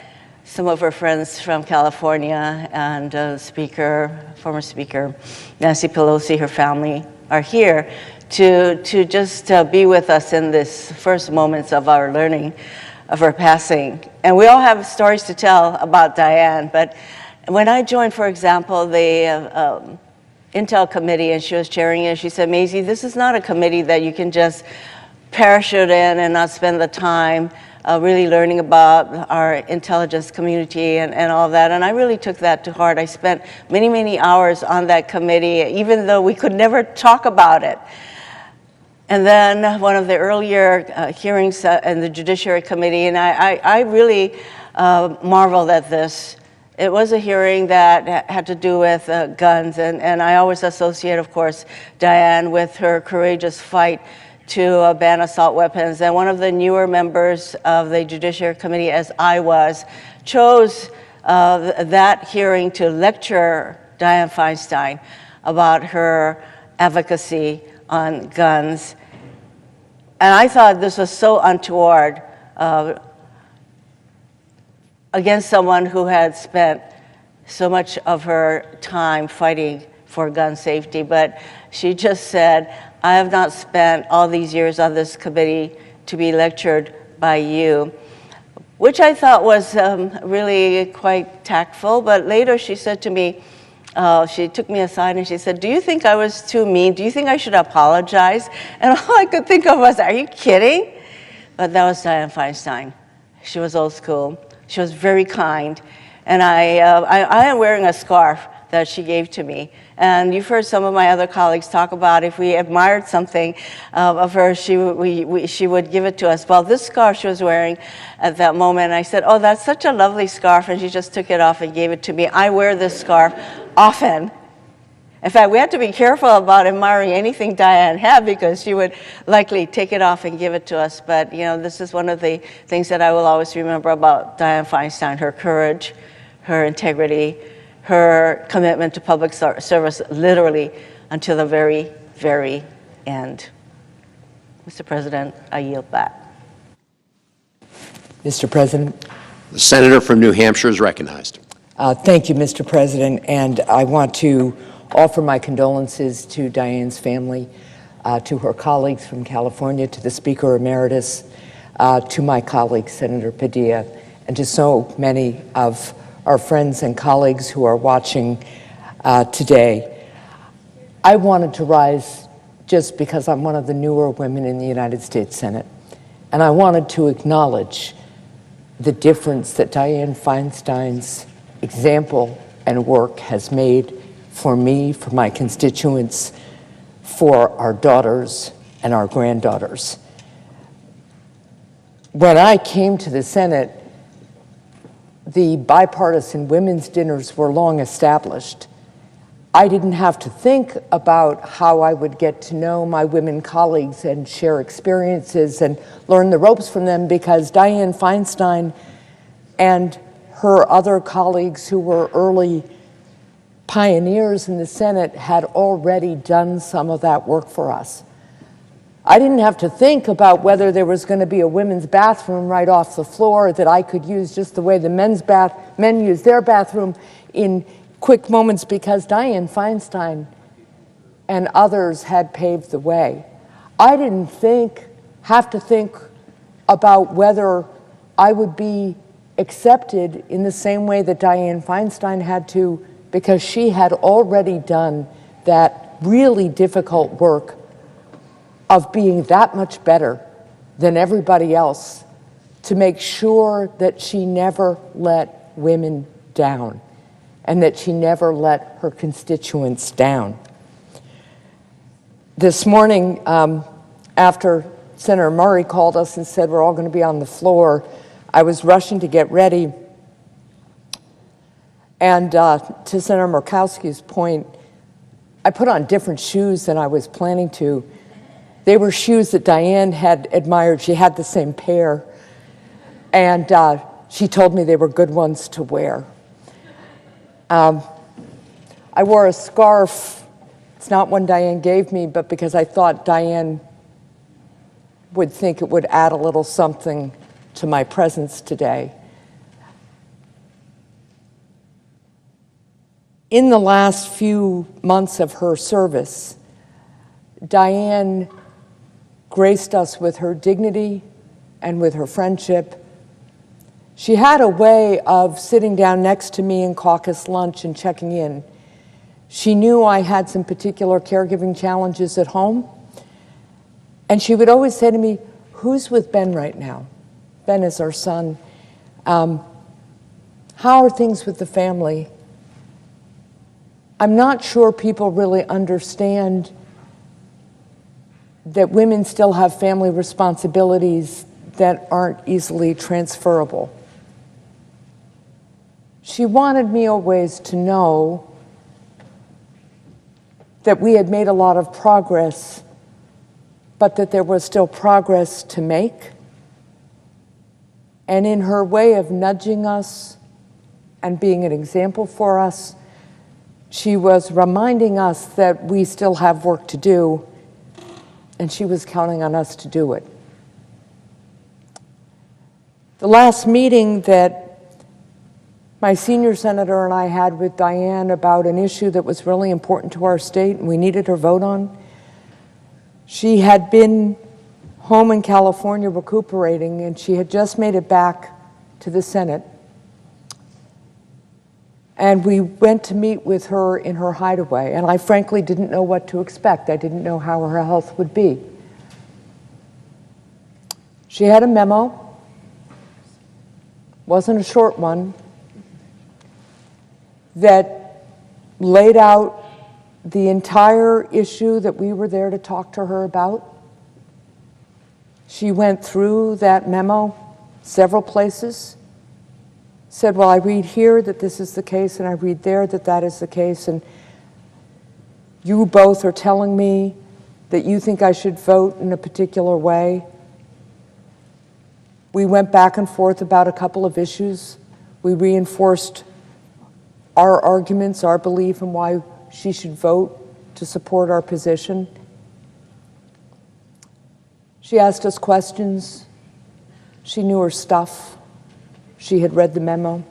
some of her friends from California and former Speaker Nancy Pelosi, her family, are here to just be with us in this first moments of our learning of her passing. And we all have stories to tell about Dianne, but when I joined, for example, the Intel committee, and she was chairing it, she said, Maisie, this is not a committee that you can just parachute in and not spend the time really learning about our intelligence community and all of that. And I really took that to heart. I spent many, many hours on that committee, even though we could never talk about it. And then one of the earlier hearings in the Judiciary Committee, and I really marveled at this. It was a hearing that had to do with guns, and I always associate, of course, Dianne with her courageous fight to ban assault weapons. And one of the newer members of the Judiciary Committee, as I was, chose that hearing to lecture Dianne Feinstein about her advocacy on guns. And I thought this was so untoward against someone who had spent so much of her time fighting for gun safety. But she just said, I have not spent all these years on this committee to be lectured by you, which I thought was really quite tactful. But later she said to me, she took me aside and she said, do you think I was too mean? Do you think I should apologize? And all I could think of was, are you kidding? But that was Dianne Feinstein. She was old school. She was very kind. And I am wearing a scarf that she gave to me. And you've heard some of my other colleagues talk about if we admired something of her, she would give it to us. Well, this scarf she was wearing at that moment, I said, oh, that's such a lovely scarf, and she just took it off and gave it to me. I wear this scarf often. In fact, we had to be careful about admiring anything Dianne had because she would likely take it off and give it to us. But, you know, this is one of the things that I will always remember about Dianne Feinstein, her courage, her integrity, her commitment to public service, literally until the very, very end. Mr. President, I yield back. Mr. President. The senator from New Hampshire is recognized. Thank you, Mr. President, and I want to offer my condolences to Dianne's family, to her colleagues from California, to the Speaker Emeritus, to my colleague, Senator Padilla, and to so many of our friends and colleagues who are watching today. I wanted to rise just because I'm one of the newer women in the United States Senate, and I wanted to acknowledge the difference that Dianne Feinstein's example and work has made for me, for my constituents, for our daughters and our granddaughters. When I came to the Senate, the bipartisan women's dinners were long established. I didn't have to think about how I would get to know my women colleagues and share experiences and learn the ropes from them because Dianne Feinstein and her other colleagues who were early pioneers in the Senate had already done some of that work for us. I didn't have to think about whether there was going to be a women's bathroom right off the floor that I could use just the way the men use their bathroom in quick moments because Dianne Feinstein and others had paved the way. I didn't have to think about whether I would be accepted in the same way that Dianne Feinstein had to, because she had already done that really difficult work of being that much better than everybody else to make sure that she never let women down and that she never let her constituents down. This morning, after Senator Murray called us and said we're all going to be on the floor, I was rushing to get ready. And to Senator Murkowski's point, I put on different shoes than I was planning to. They were shoes that Dianne had admired. She had the same pair. And she told me they were good ones to wear. I wore a scarf. It's not one Dianne gave me, but because I thought Dianne would think it would add a little something to my presence today. In the last few months of her service, Dianne graced us with her dignity and with her friendship. She had a way of sitting down next to me in caucus lunch and checking in. She knew I had some particular caregiving challenges at home, and she would always say to me, "Who's with Ben right now?" Ben is our son. How are things with the family? I'm not sure people really understand that women still have family responsibilities that aren't easily transferable. She wanted me always to know that we had made a lot of progress, but that there was still progress to make. And in her way of nudging us and being an example for us, she was reminding us that we still have work to do, and she was counting on us to do it. The last meeting that my senior senator and I had with Dianne about an issue that was really important to our state and we needed her vote on, she had been home in California recuperating, and she had just made it back to the Senate. And we went to meet with her in her hideaway, and I frankly didn't know what to expect. I didn't know how her health would be. She had a memo, wasn't a short one, that laid out the entire issue that we were there to talk to her about. She went through that memo several places, said, well, I read here that this is the case, and I read there that that is the case, and you both are telling me that you think I should vote in a particular way. We went back and forth about a couple of issues. We reinforced our arguments, our belief in why she should vote to support our position. She asked us questions. She knew her stuff. She had read the memo.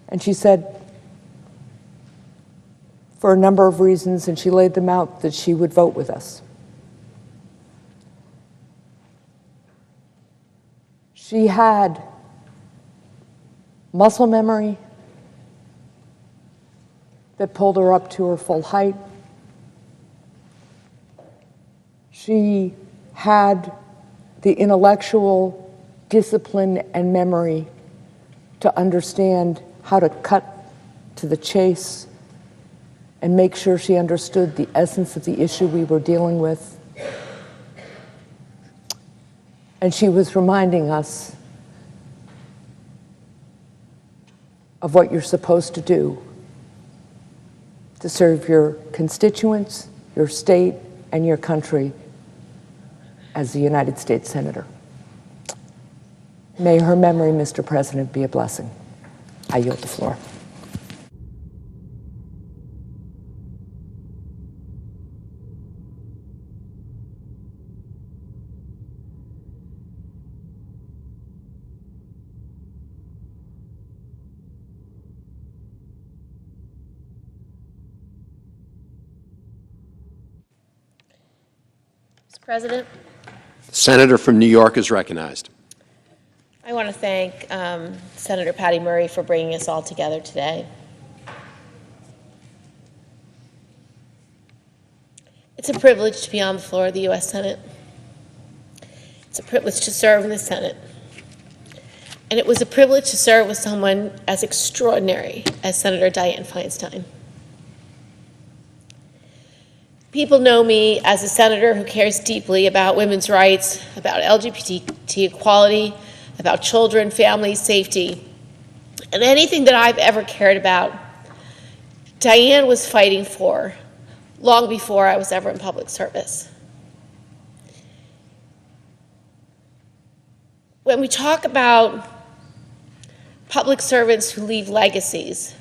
And she said, for a number of reasons, and she laid them out, that she would vote with us. She had muscle memory that pulled her up to her full height. She had the intellectual discipline and memory to understand how to cut to the chase and make sure she understood the essence of the issue we were dealing with. And she was reminding us of what you're supposed to do to serve your constituents, your state, and your country as a United States Senator. May her memory, Mr. President, be a blessing. I yield the floor. Mr. President, Senator from New York is recognized. I want to thank Senator Patty Murray for bringing us all together today. It's a privilege to be on the floor of the U.S. Senate. It's a privilege to serve in the Senate. And it was a privilege to serve with someone as extraordinary as Senator Dianne Feinstein. People know me as a senator who cares deeply about women's rights, about LGBT equality, about children, families, safety, and anything that I've ever cared about, Dianne was fighting for long before I was ever in public service. When we talk about public servants who leave legacies,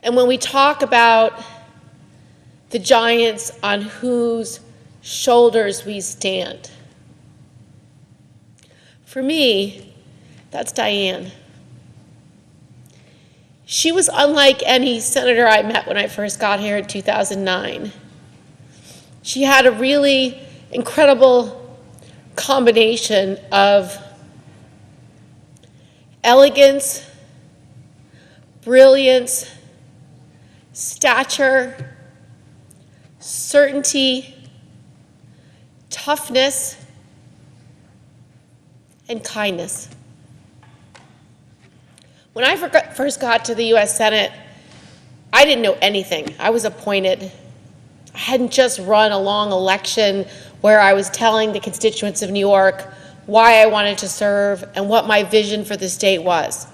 and when we talk about the giants on whose shoulders we stand, for me, that's Dianne. She was unlike any senator I met when I first got here in 2009. She had a really incredible combination of elegance, brilliance, stature, certainty, toughness, and kindness. When I first got to the U.S. Senate, I didn't know anything. I was appointed. I hadn't just run a long election where I was telling the constituents of New York why I wanted to serve and what my vision for the state was.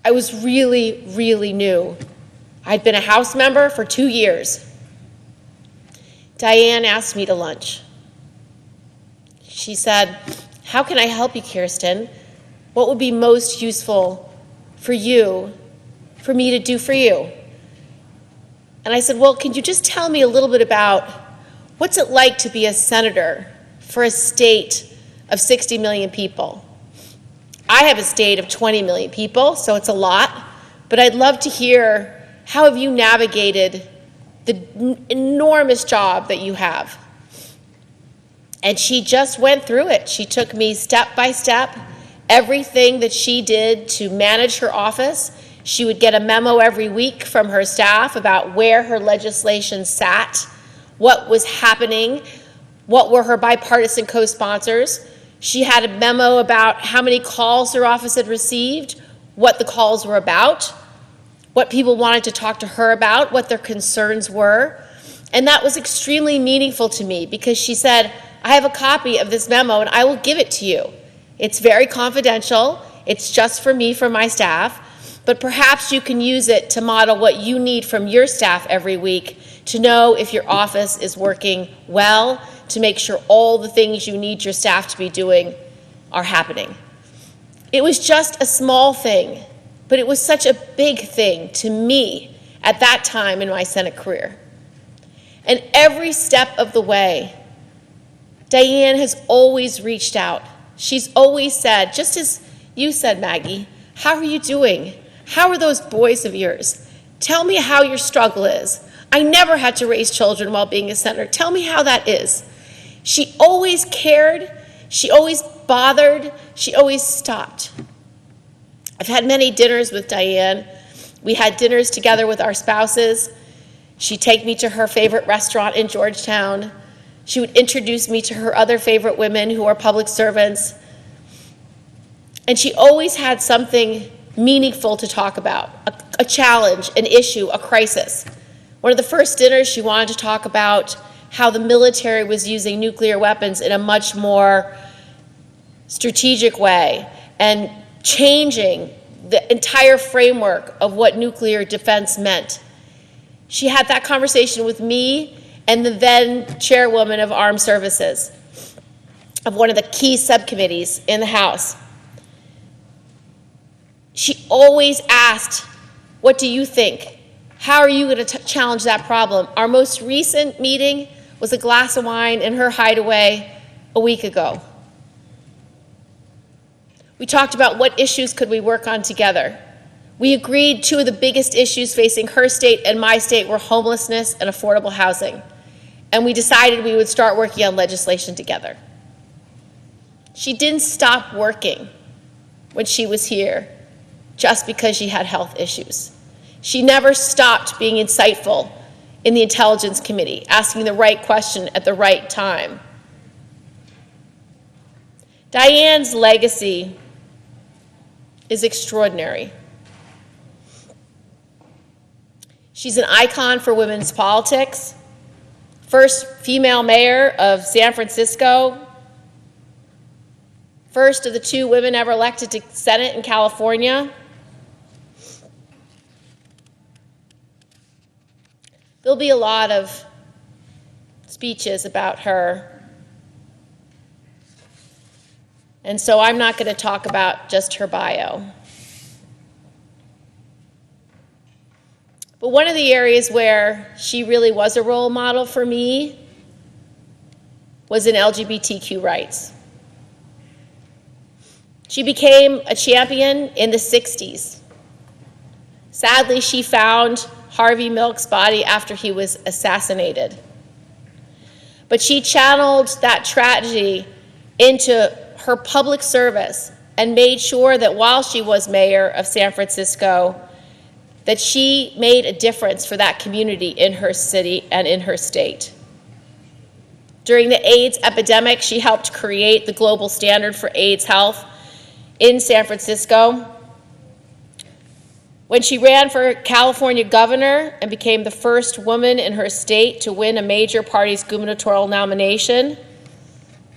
I was really, really new. I'd been a House member for 2 years. Dianne asked me to lunch. She said, "How can I help you, Kirsten? What would be most useful for you, for me to do for you?" And I said, "Well, can you just tell me a little bit about what's it like to be a senator for a state of 60 million people? I have a state of 20 million people, so it's a lot, but I'd love to hear, how have you navigated the enormous job that you have?" And she just went through it. She took me step by step, everything that she did to manage her office. She would get a memo every week from her staff about where her legislation sat, what was happening, what were her bipartisan co-sponsors. She had a memo about how many calls her office had received, what the calls were about, what people wanted to talk to her about, what their concerns were. And that was extremely meaningful to me because she said, "I have a copy of this memo and I will give it to you. It's very confidential. It's just for me, for my staff, but perhaps you can use it to model what you need from your staff every week to know if your office is working well, to make sure all the things you need your staff to be doing are happening." It was just a small thing, but it was such a big thing to me at that time in my Senate career. And every step of the way, Dianne has always reached out. She's always said, just as you said, Maggie, "How are you doing? How are those boys of yours? Tell me how your struggle is. I never had to raise children while being a senator. Tell me how that is." She always cared. She always bothered. She always stopped. I've had many dinners with Dianne. We had dinners together with our spouses. She'd take me to her favorite restaurant in Georgetown. She would introduce me to her other favorite women who are public servants. And she always had something meaningful to talk about, a challenge, an issue, a crisis. One of the first dinners, she wanted to talk about how the military was using nuclear weapons in a much more strategic way and changing the entire framework of what nuclear defense meant. She had that conversation with me and the then chairwoman of Armed Services, of one of the key subcommittees in the House. She always asked, "What do you think? How are you going to challenge that problem?" Our most recent meeting was a glass of wine in her hideaway a week ago. We talked about what issues could we work on together. We agreed two of the biggest issues facing her state and my state were homelessness and affordable housing. and we decided we would start working on legislation together. She didn't stop working when she was here just because she had health issues. She never stopped being insightful in the Intelligence Committee, asking the right question at the right time. Dianne's legacy is extraordinary. She's an icon for women's politics, first female mayor of San Francisco, first of the 2 women ever elected to Senate in California. There'll be a lot of speeches about her. And so I'm not going to talk about just her bio. But one of the areas where she really was a role model for me was in LGBTQ rights. She became a champion in the 60s. Sadly, she found Harvey Milk's body after he was assassinated. But she channeled that tragedy into her public service and made sure that while she was mayor of San Francisco, that she made a difference for that community in her city and in her state. During the AIDS epidemic, she helped create the global standard for AIDS health in San Francisco. When she ran for California governor and became the first woman in her state to win a major party's gubernatorial nomination,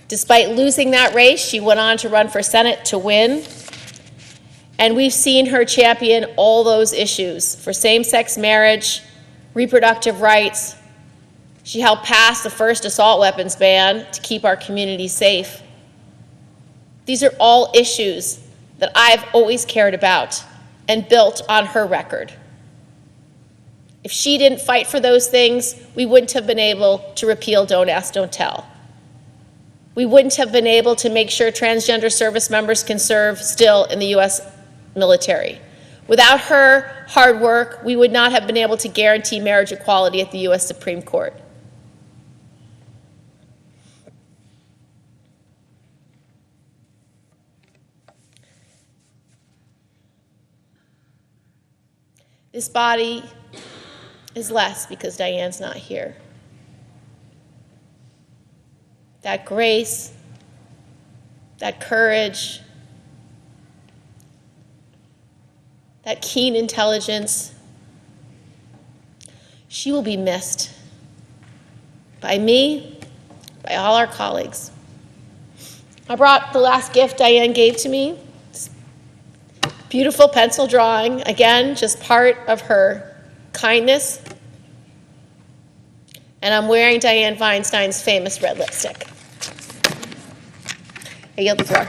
despite losing that race, she went on to run for Senate to win. And we've seen her champion all those issues for same-sex marriage, reproductive rights. She helped pass the first assault weapons ban to keep our community safe. These are all issues that I've always cared about and built on her record. If she didn't fight for those things, we wouldn't have been able to repeal Don't Ask, Don't Tell. We wouldn't have been able to make sure transgender service members can serve still in the U.S. military. Without her hard work, we would not have been able to guarantee marriage equality at the U.S. Supreme Court. This body is less because Dianne's not here. That grace, that courage, that keen intelligence, she will be missed by me, by all our colleagues. I brought the last gift Dianne gave to me. Beautiful pencil drawing, again, just part of her kindness. And I'm wearing Dianne Feinstein's famous red lipstick. I yield the floor.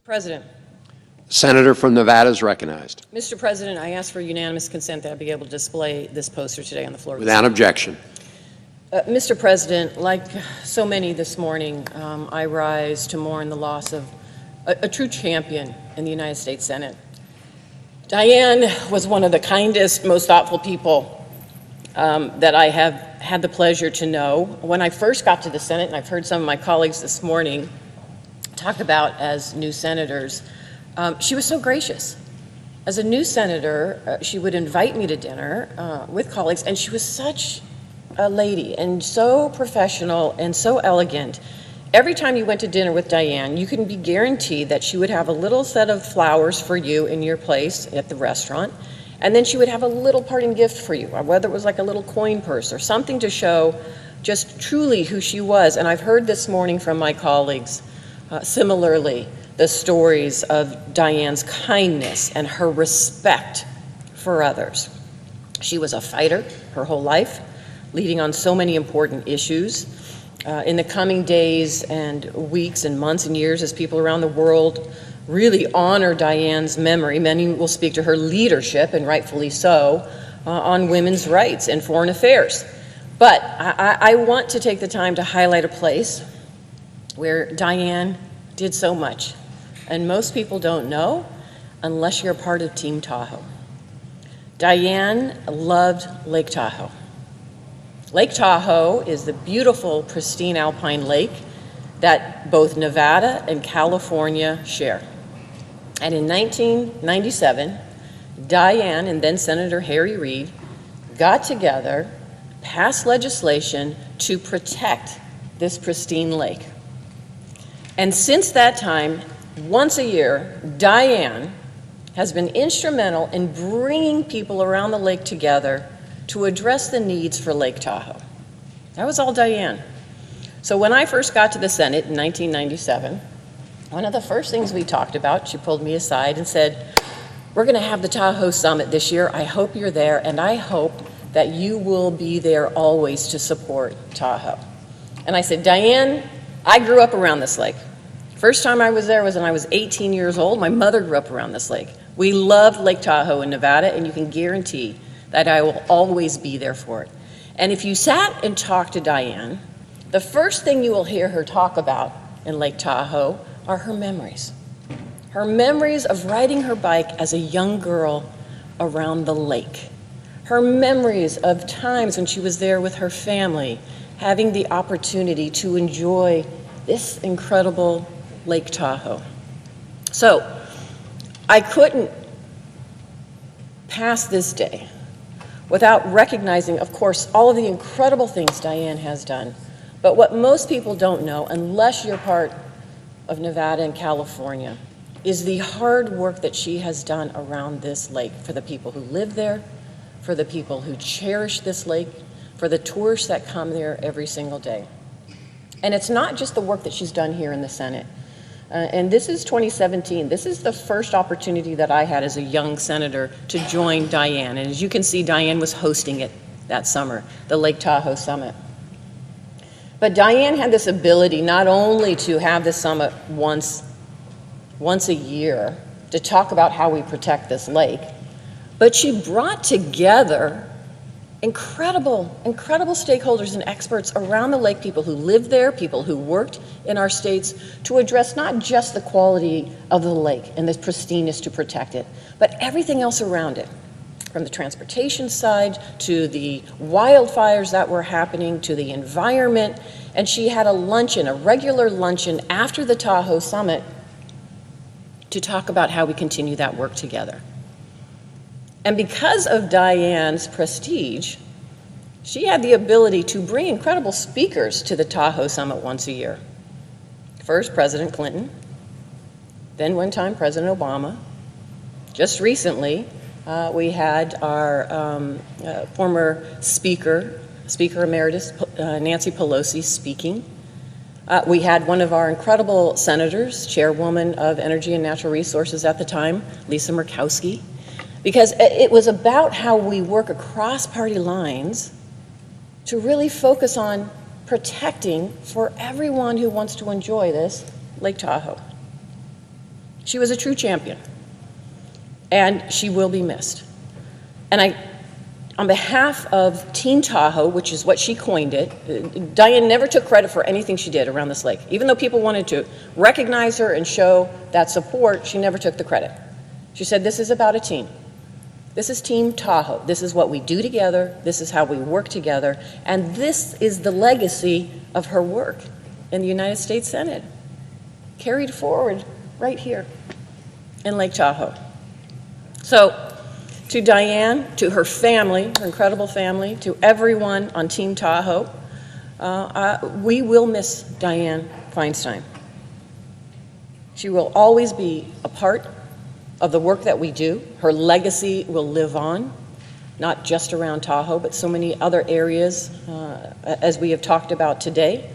President. The senator from Nevada is recognized. Mr. President, I ask for unanimous consent that I be able to display this poster today on the floor. Without objection. Mr. President, like so many this morning, I rise to mourn the loss of a true champion in the United States Senate. Dianne was one of the kindest, most thoughtful people that I have had the pleasure to know. When I first got to the Senate, and I've heard some of my colleagues this morning talk about as new senators, she was so gracious. As a new senator, she would invite me to dinner with colleagues, and she was such a lady and so professional and so elegant. Every time you went to dinner with Dianne, you can be guaranteed that she would have a little set of flowers for you in your place at the restaurant, and then she would have a little parting gift for you, whether it was like a little coin purse or something to show just truly who she was. And I've heard this morning from my colleagues, similarly, the stories of Dianne's kindness and her respect for others. She was a fighter her whole life, leading on so many important issues. In the coming days and weeks and months and years, as people around the world really honor Dianne's memory, many will speak to her leadership, and rightfully so, on women's rights and foreign affairs. But I want to take the time to highlight a place where Dianne did so much, and most people don't know unless you're a part of Team Tahoe. Dianne loved Lake Tahoe. Lake Tahoe is the beautiful, pristine alpine lake that both Nevada and California share. And in 1997, Dianne and then Senator Harry Reid got together, passed legislation to protect this pristine lake. And since that time, once a year, Dianne has been instrumental in bringing people around the lake together to address the needs for Lake Tahoe. That was all Dianne. So when I first got to the Senate in 1997, one of the first things we talked about, she pulled me aside and said, "We're going to have the Tahoe Summit this year. I hope you're there, and I hope that you will be there always to support Tahoe." And I said, "Dianne, I grew up around this lake. First time I was there was when I was 18 years old. My mother grew up around this lake. We loved Lake Tahoe in Nevada, and you can guarantee that I will always be there for it." And if you sat and talked to Dianne, the first thing you will hear her talk about in Lake Tahoe are her memories. Her memories of riding her bike as a young girl around the lake. Her memories of times when she was there with her family, having the opportunity to enjoy this incredible Lake Tahoe. So I couldn't pass this day without recognizing, of course, all of the incredible things Dianne has done. But what most people don't know, unless you're part of Nevada and California, is the hard work that she has done around this lake for the people who live there, for the people who cherish this lake, for the tourists that come there every single day. And it's not just the work that she's done here in the Senate. And this is 2017. This is the first opportunity that I had as a young senator to join Dianne. And as you can see, Dianne was hosting it that summer, the Lake Tahoe Summit. But Dianne had this ability not only to have the summit once a year to talk about how we protect this lake, but she brought together incredible stakeholders and experts around the lake, people who lived there, people who worked in our states, to address not just the quality of the lake and the pristineness to protect it, but everything else around it, from the transportation side to the wildfires that were happening to the environment. And she had a luncheon, a regular luncheon after the Tahoe Summit to talk about how we continue that work together. And because of Dianne's prestige, she had the ability to bring incredible speakers to the Tahoe Summit once a year. First, President Clinton, then one time President Obama. Just recently, we had our former Speaker Emeritus Nancy Pelosi speaking. We had one of our incredible senators, Chairwoman of Energy and Natural Resources at the time, Lisa Murkowski, because it was about how we work across party lines to really focus on protecting for everyone who wants to enjoy this Lake Tahoe. She was a true champion, and she will be missed. And on behalf of Team Tahoe, which is what she coined it, Dianne never took credit for anything she did around this lake. Even though people wanted to recognize her and show that support, she never took the credit. She said, this is about a team. This is Team Tahoe. This is what we do together. This is how we work together. And this is the legacy of her work in the United States Senate, carried forward right here in Lake Tahoe. So, to Dianne, to her family, her incredible family, to everyone on Team Tahoe, we will miss Dianne Feinstein. She will always be a part of the work that we do. Her legacy will live on, not just around Tahoe, but so many other areas, as we have talked about today.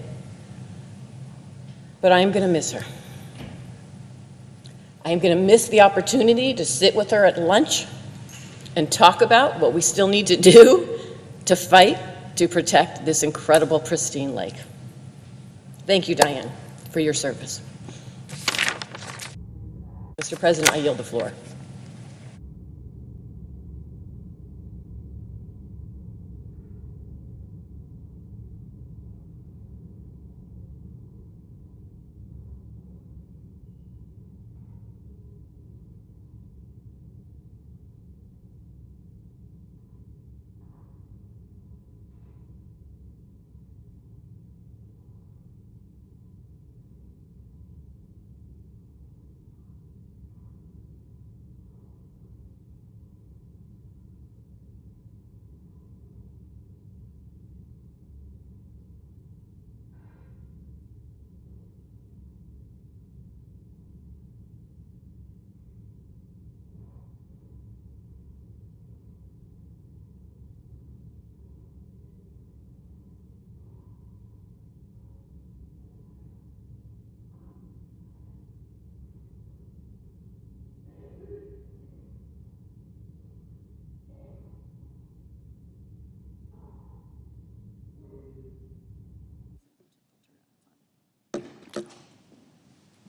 But I am going to miss her. I am going to miss the opportunity to sit with her at lunch and talk about what we still need to do to fight to protect this incredible, pristine lake. Thank you, Dianne, for your service. Mr. President, I yield the floor.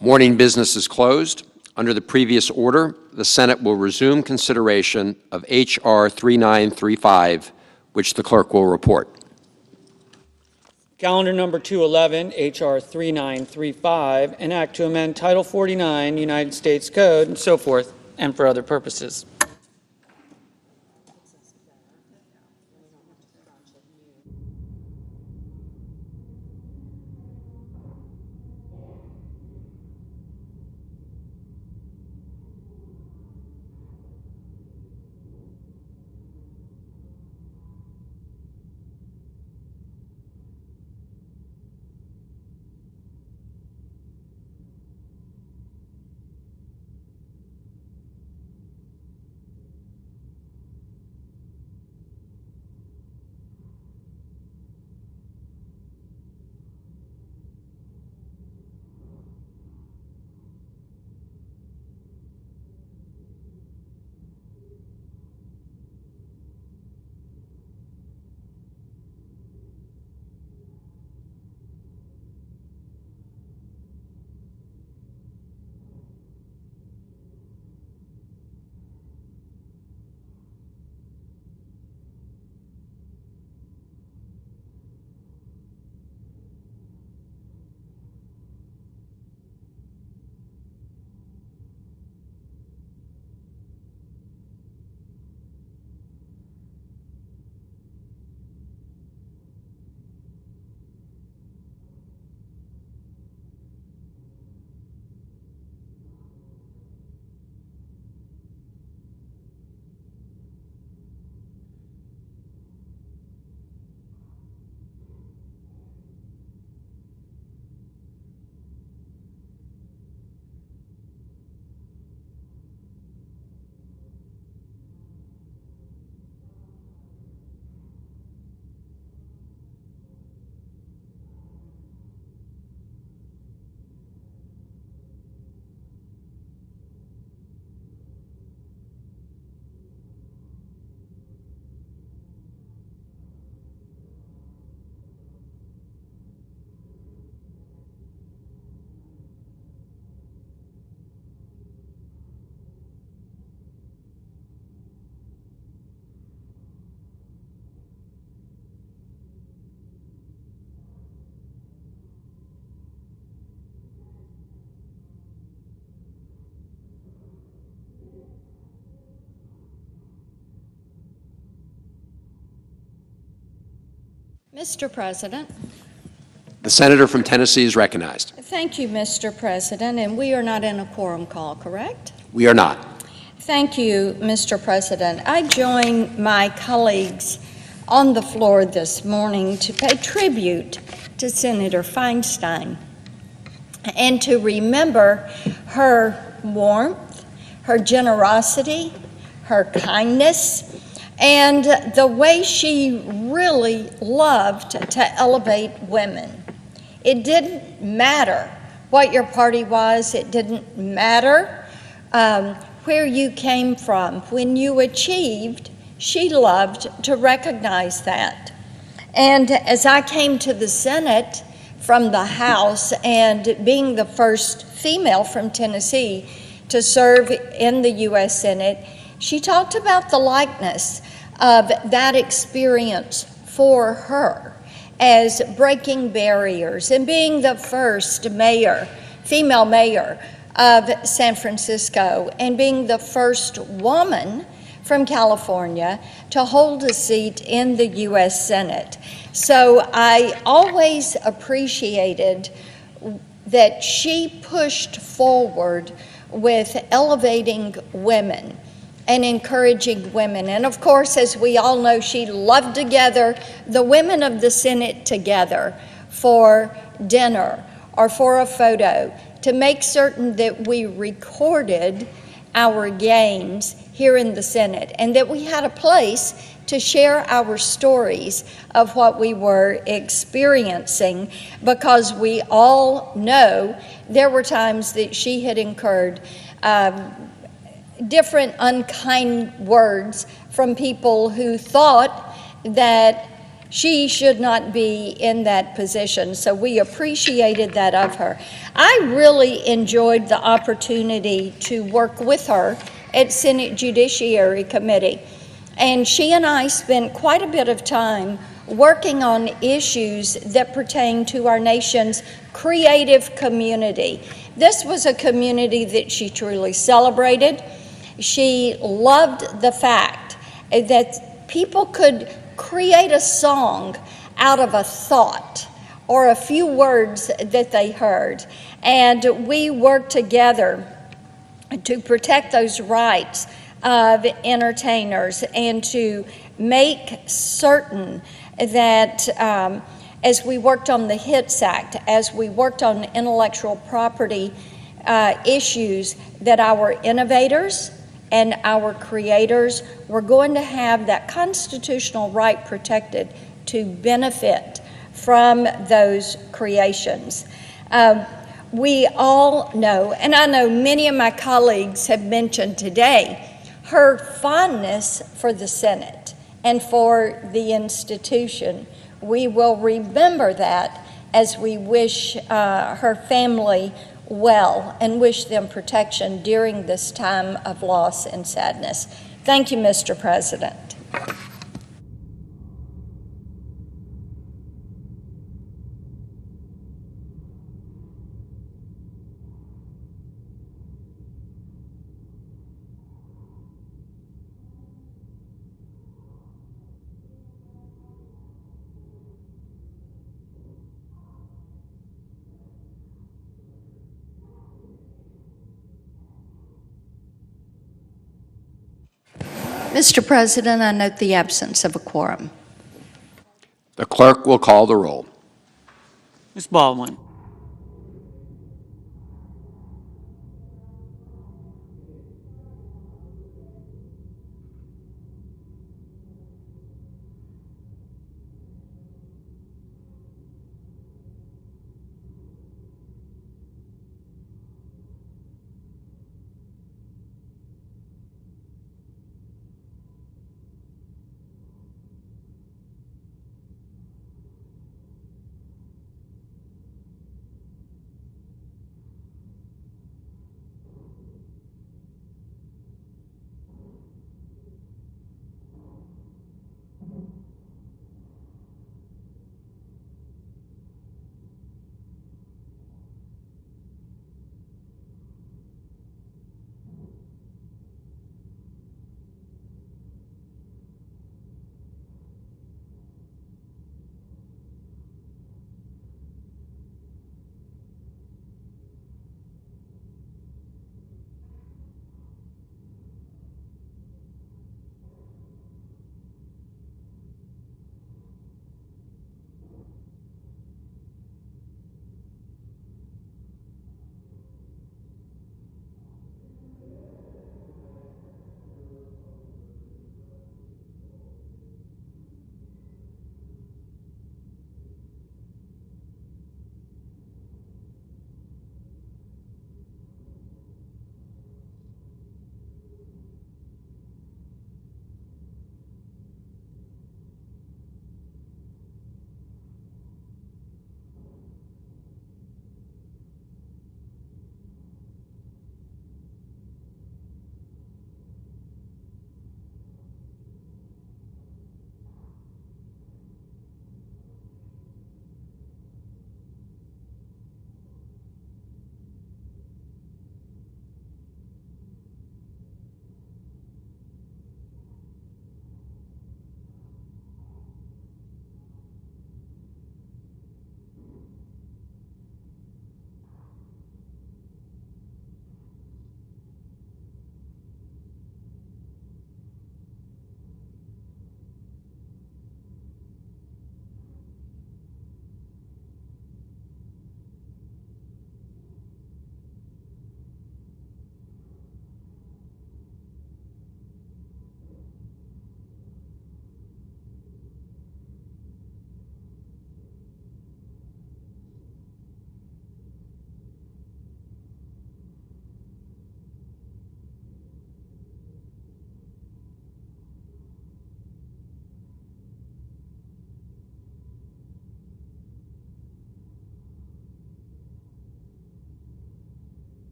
Morning business is closed. Under the previous order, the Senate will resume consideration of H.R. 3935, which the clerk will report. Calendar number 211, H.R. 3935, an act to amend Title 49, United States Code, and so forth, and for other purposes. Mr. President. The senator from Tennessee is recognized. Thank you, Mr. President, and we are not in a quorum call, correct? We are not. Thank you, Mr. President. I join my colleagues on the floor this morning to pay tribute to Senator Feinstein and to remember her warmth, her generosity, her kindness, and the way she really loved to elevate women. It didn't matter what your party was. It didn't matter where you came from. When you achieved, she loved to recognize that. And as I came to the Senate from the House, and being the first female from Tennessee to serve in the U.S. Senate, she talked about the likeness of that experience for her as breaking barriers and being the first mayor, female mayor of San Francisco, and being the first woman from California to hold a seat in the U.S. Senate. So I always appreciated that she pushed forward with elevating women and encouraging women. And of course, as we all know, she loved to gather the women of the Senate together for dinner or for a photo to make certain that we recorded our gains here in the Senate and that we had a place to share our stories of what we were experiencing, because we all know there were times that she had incurred different unkind words from people who thought that she should not be in that position. So we appreciated that of her. I really enjoyed the opportunity to work with her at Senate Judiciary Committee. And she and I spent quite a bit of time working on issues that pertain to our nation's creative community. This was a community that she truly celebrated. She loved the fact that people could create a song out of a thought or a few words that they heard. And we worked together to protect those rights of entertainers and to make certain that as we worked on the HITS Act, as we worked on intellectual property issues, that our innovators and our creators were going to have that constitutional right protected to benefit from those creations. We all know, and I know many of my colleagues have mentioned today, her fondness for the Senate and for the institution. We will remember that as we wish her family well and wish them protection during this time of loss and sadness. Thank you, Mr. President. Mr. President, I note the absence of a quorum. The clerk will call the roll. Ms. Baldwin.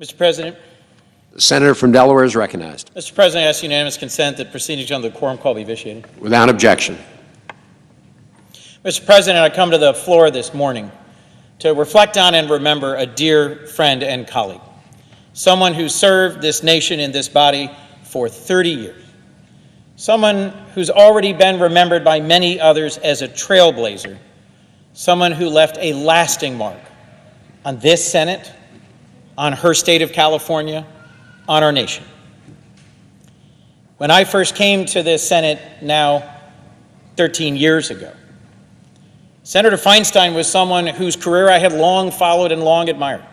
Mr. President. The senator from Delaware is recognized. Mr. President, I ask unanimous consent that proceedings under the quorum call be vitiated. Without objection. Mr. President, I come to the floor this morning to reflect on and remember a dear friend and colleague, someone who served this nation in this body for 30 years, someone who's already been remembered by many others as a trailblazer, someone who left a lasting mark on this Senate, on her state of California, on our nation. When I first came to this Senate now 13 years ago, Senator Feinstein was someone whose career I had long followed and long admired.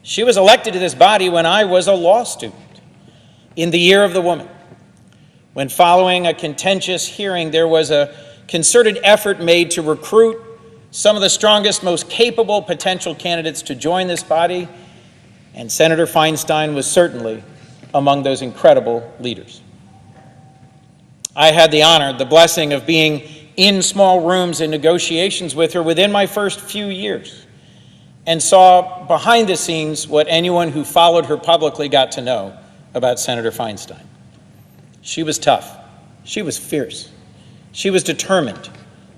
She was elected to this body when I was a law student, in the year of the woman, when following a contentious hearing, there was a concerted effort made to recruit some of the strongest, most capable potential candidates to join this body, and Senator Feinstein was certainly among those incredible leaders. I had the honor, the blessing of being in small rooms in negotiations with her within my first few years, and saw behind the scenes what anyone who followed her publicly got to know about Senator Feinstein. She was tough. She was fierce. She was determined.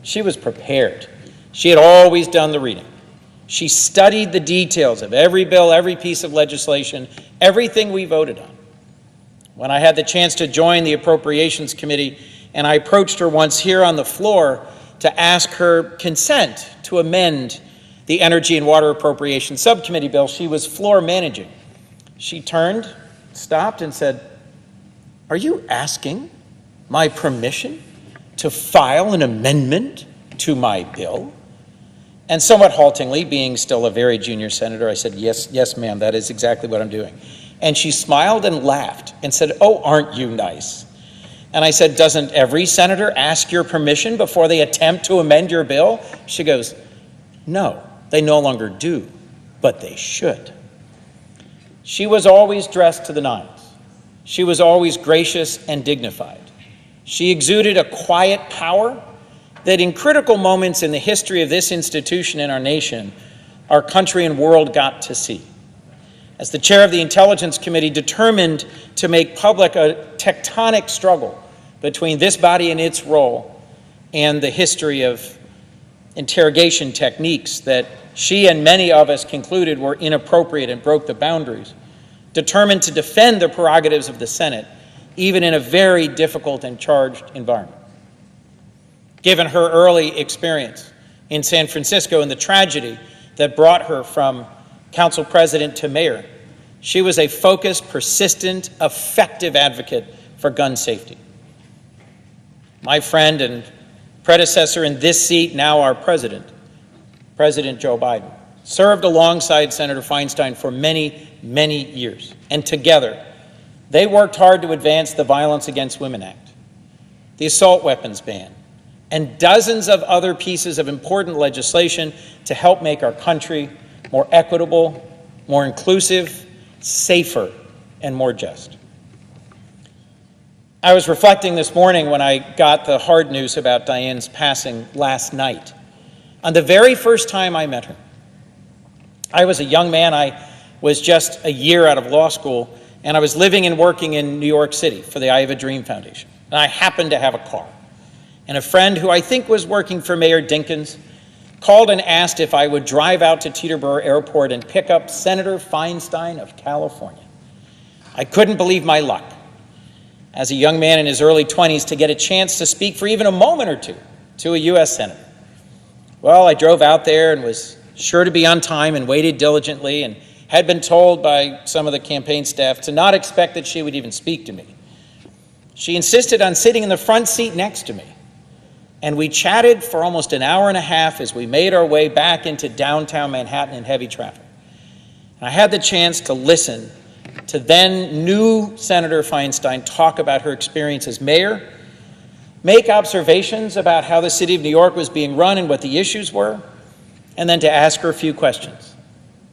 She was prepared. She had always done the reading. She studied the details of every bill, every piece of legislation, everything we voted on. When I had the chance to join the Appropriations Committee, and I approached her once here on the floor to ask her consent to amend the Energy and Water Appropriations Subcommittee bill, she was floor managing. She turned, stopped, and said, "Are you asking my permission to file an amendment to my bill?" And somewhat haltingly, being still a very junior senator, I said, yes, ma'am, that is exactly what I'm doing. And she smiled and laughed and said, "Oh, aren't you nice?" And I said, "Doesn't every senator ask your permission before they attempt to amend your bill?" She goes, "No, they no longer do, but they should." She was always dressed to the nines. She was always gracious and dignified. She exuded a quiet power that in critical moments in the history of this institution and our nation, our country and world got to see. As the chair of the Intelligence Committee, determined to make public a tectonic struggle between this body and its role and the history of interrogation techniques that she and many of us concluded were inappropriate and broke the boundaries, determined to defend the prerogatives of the Senate, even in a very difficult and charged environment. Given her early experience in San Francisco and the tragedy that brought her from council president to mayor, she was a focused, persistent, effective advocate for gun safety. My friend and predecessor in this seat, now our president, President Joe Biden, served alongside Senator Feinstein for many, many years. And together, they worked hard to advance the Violence Against Women Act, the assault weapons ban, and dozens of other pieces of important legislation to help make our country more equitable, more inclusive, safer, and more just. I was reflecting this morning when I got the hard news about Dianne's passing last night, on the very first time I met her. I was a young man. I was just a year out of law school, and I was living and working in New York City for the I Have a Dream Foundation. And I happened to have a car. And a friend who I think was working for Mayor Dinkins called and asked if I would drive out to Teterboro Airport and pick up Senator Feinstein of California. I couldn't believe my luck, as a young man in his early 20s, to get a chance to speak for even a moment or two to a U.S. Senator. Well, I drove out there and was sure to be on time and waited diligently, and had been told by some of the campaign staff to not expect that she would even speak to me. She insisted on sitting in the front seat next to me, and we chatted for almost an hour and a half as we made our way back into downtown Manhattan in heavy traffic. And I had the chance to listen to then new Senator Feinstein talk about her experience as mayor, make observations about how the city of New York was being run and what the issues were, and then to ask her a few questions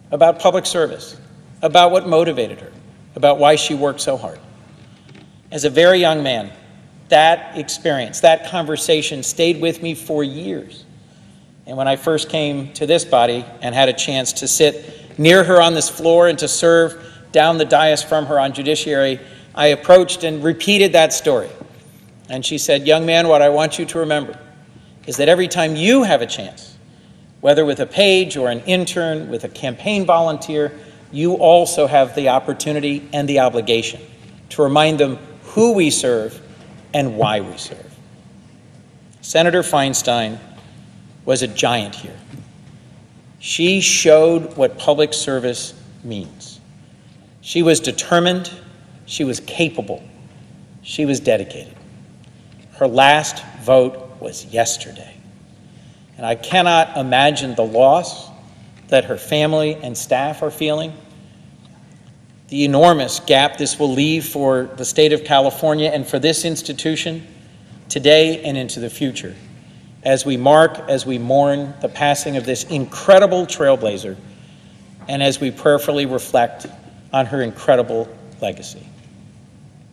about public service, about what motivated her, about why she worked so hard. As a very young man, that experience, that conversation stayed with me for years. And when I first came to this body and had a chance to sit near her on this floor and to serve down the dais from her on judiciary, I approached and repeated that story. And she said, "Young man, what I want you to remember is that every time you have a chance, whether with a page or an intern, with a campaign volunteer, you also have the opportunity and the obligation to remind them who we serve and why we serve." Senator Feinstein was a giant here. She showed what public service means. She was determined, she was capable, she was dedicated. Her last vote was yesterday. And I cannot imagine the loss that her family and staff are feeling, the enormous gap this will leave for the state of California and for this institution today and into the future, as we mourn the passing of this incredible trailblazer, and as we prayerfully reflect on her incredible legacy.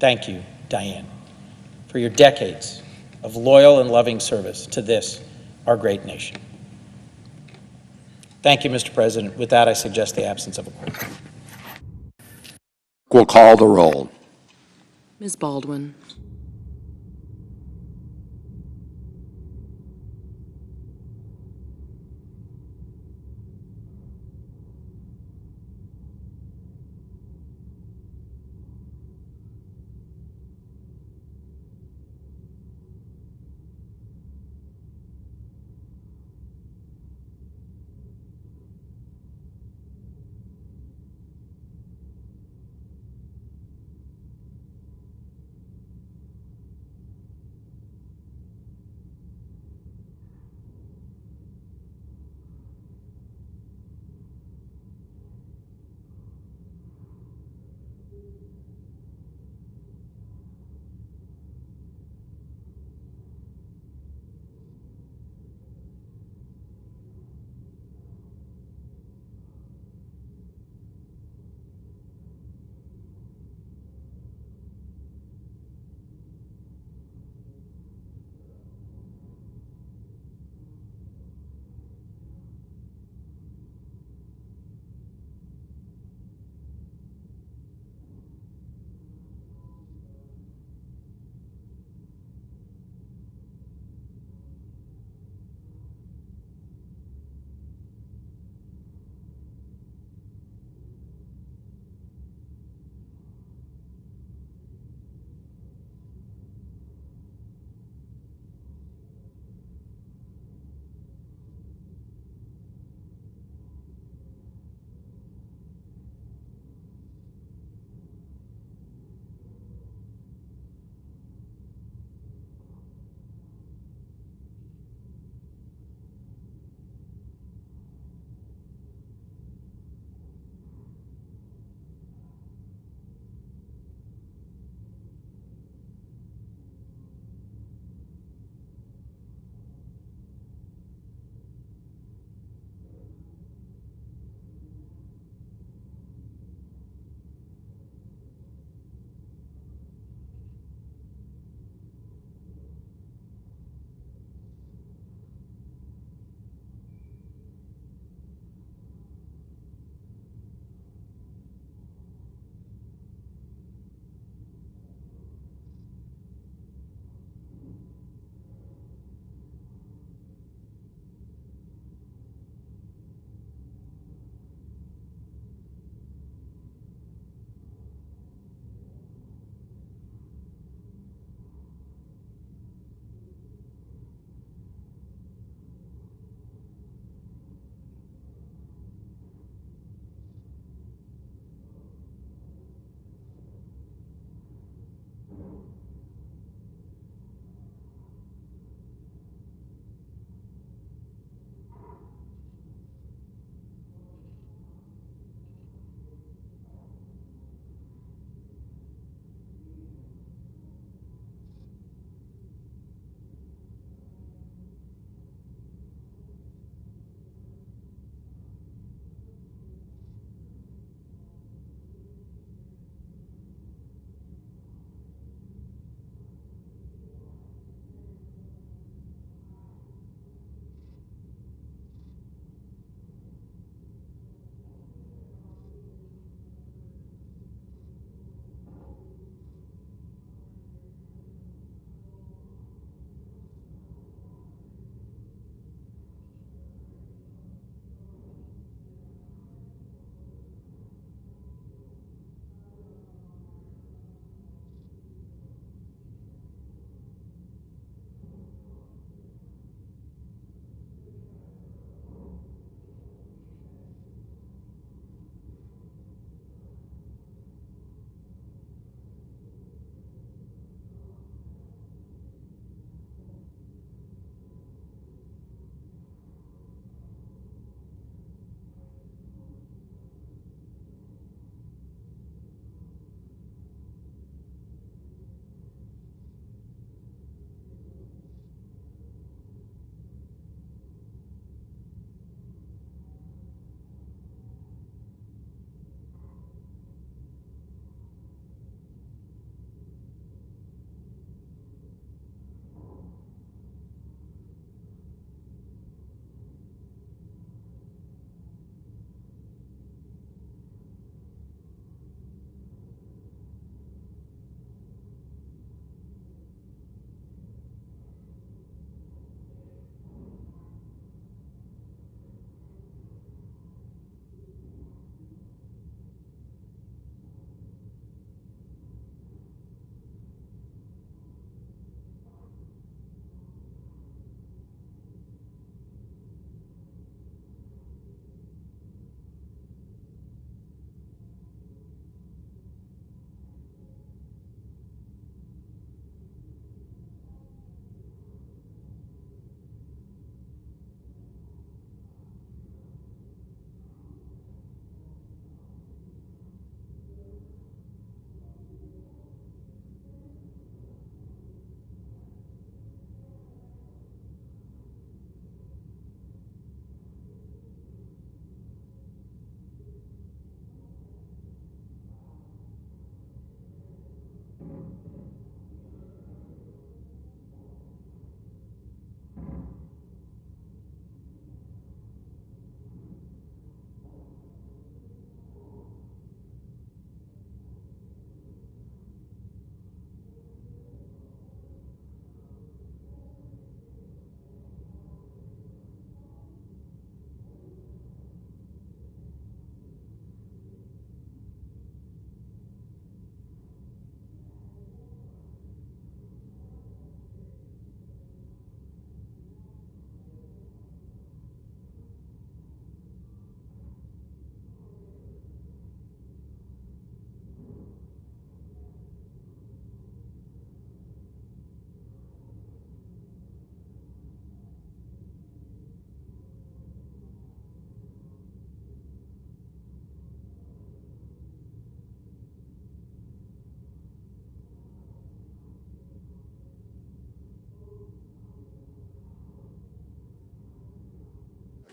Thank you, Dianne, for your decades of loyal and loving service to this, our great nation. Thank you, Mr. President. With that, I suggest the absence of a quorum. We'll call the roll. Ms. Baldwin.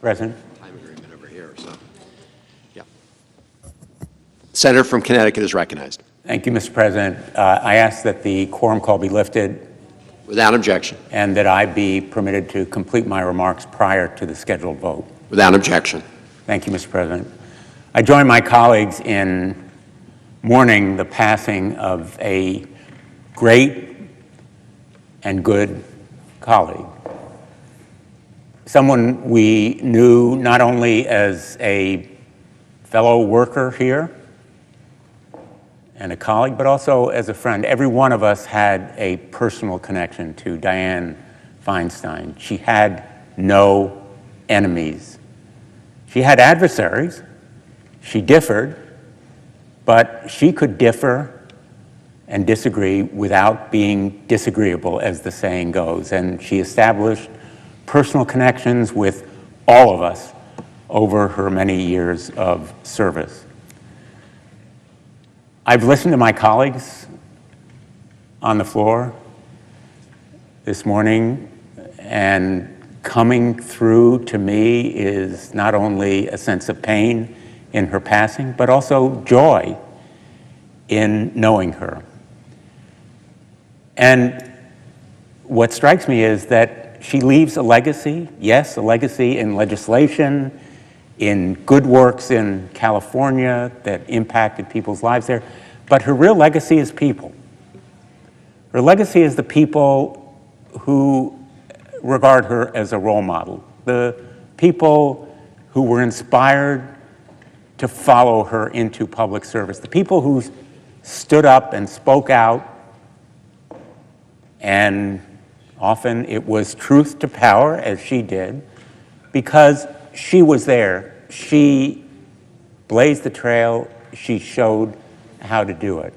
Present. Time agreement over here, so, yeah. Senator from Connecticut is recognized. Thank you, Mr. President. I ask that the quorum call be lifted. Without objection. And that I be permitted to complete my remarks prior to the scheduled vote. Without objection. Thank you, Mr. President. I join my colleagues in mourning the passing of a great and good colleague. Someone we knew not only as a fellow worker here and a colleague, but also as a friend. Every one of us had a personal connection to Dianne Feinstein. She had no enemies. She had adversaries. She differed, but she could differ and disagree without being disagreeable, as the saying goes. And she established personal connections with all of us over her many years of service. I've listened to my colleagues on the floor this morning, and coming through to me is not only a sense of pain in her passing, but also joy in knowing her. And what strikes me is that she leaves a legacy, yes, a legacy in legislation, in good works in California that impacted people's lives there, but her real legacy is people. Her legacy is the people who regard her as a role model, the people who were inspired to follow her into public service, the people who stood up and spoke out, and often it was truth to power, as she did, because she was there. She blazed the trail. She showed how to do it.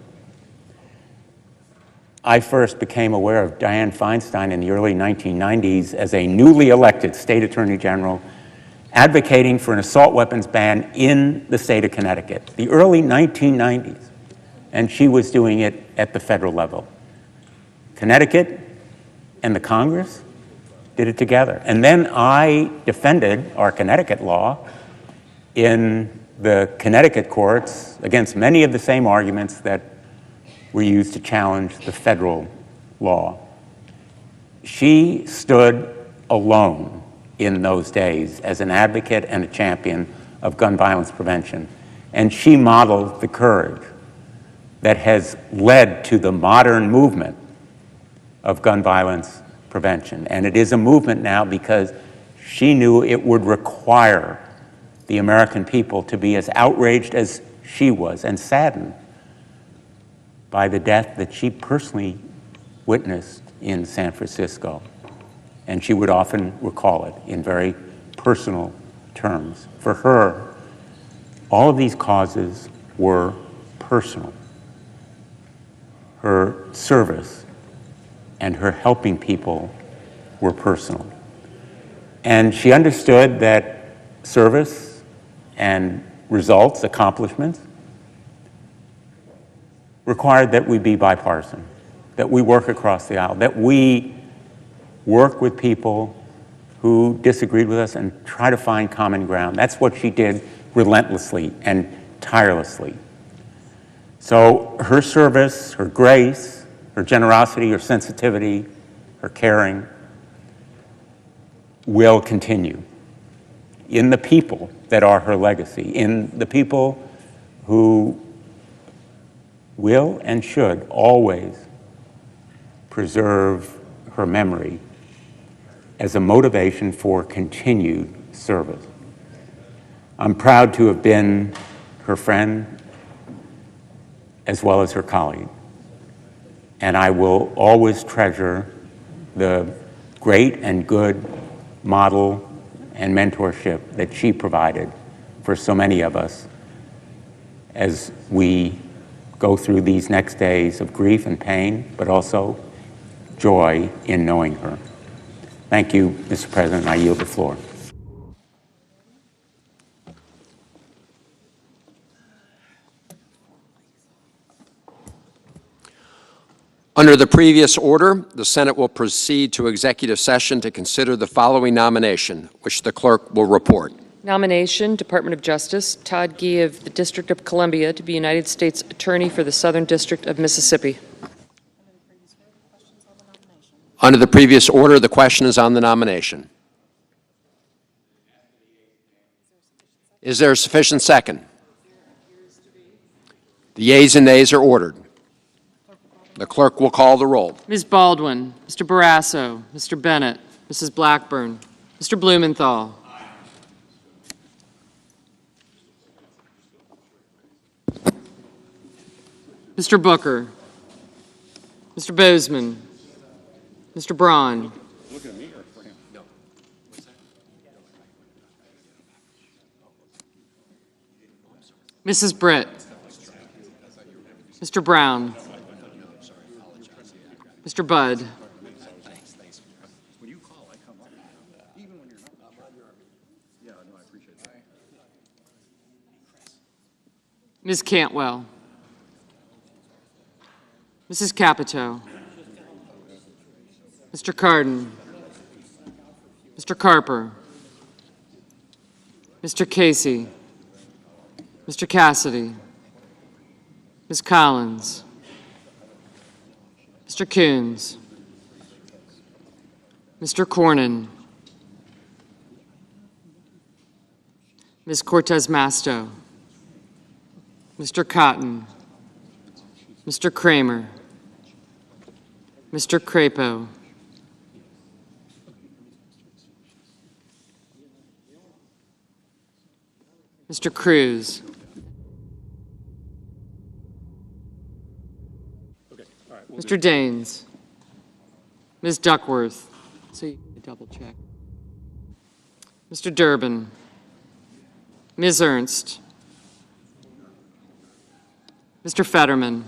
I first became aware of Dianne Feinstein in the early 1990s as a newly elected state attorney general advocating for an assault weapons ban in the state of Connecticut, the early 1990s, and she was doing it at the federal level. Connecticut and the Congress did it together. And then I defended our Connecticut law in the Connecticut courts against many of the same arguments that were used to challenge the federal law. She stood alone in those days as an advocate and a champion of gun violence prevention. And she modeled the courage that has led to the modern movement of gun violence prevention. And it is a movement now because she knew it would require the American people to be as outraged as she was and saddened by the death that she personally witnessed in San Francisco. And she would often recall it in very personal terms. For her, all of these causes were personal. Her service and her helping people were personal. And she understood that service and results, accomplishments, required that we be bipartisan, that we work across the aisle, that we work with people who disagreed with us and try to find common ground. That's what she did relentlessly and tirelessly. So her service, her grace, her generosity, her sensitivity, her caring will continue in the people that are her legacy, in the people who will and should always preserve her memory as a motivation for continued service. I'm proud to have been her friend as well as her colleague. And I will always treasure the great and good model and mentorship that she provided for so many of us as we go through these next days of grief and pain, but also joy in knowing her. Thank you, Mr. President. I yield the floor. Under the previous order, the Senate will proceed to executive session to consider the following nomination, which the clerk will report. Nomination, Department of Justice, Todd Gee of the District of Columbia to be United States Attorney for the Southern District of Mississippi. Under the previous order, the question is on the nomination. Is there a sufficient second? The yeas and nays are ordered. The clerk will call the roll. Ms. Baldwin, Mr. Barrasso, Mr. Bennett, Mrs. Blackburn, Mr. Blumenthal. Mr. Booker, Mr. Bozeman, Mr. Braun, Mrs. Britt, Mr. Brown, Mr. Budd, Ms. Cantwell, Mrs. Capito, Mr. Cardin, Mr. Carper, Mr. Casey, Mr. Cassidy, Ms. Collins, Mr. Coons, Mr. Cornyn, Ms. Cortez Masto, Mr. Cotton, Mr. Kramer, Mr. Crapo, Mr. Cruz, Mr. Daines, Ms. Duckworth, so you can double check, Mr. Durbin, Ms. Ernst, Mr. Fetterman,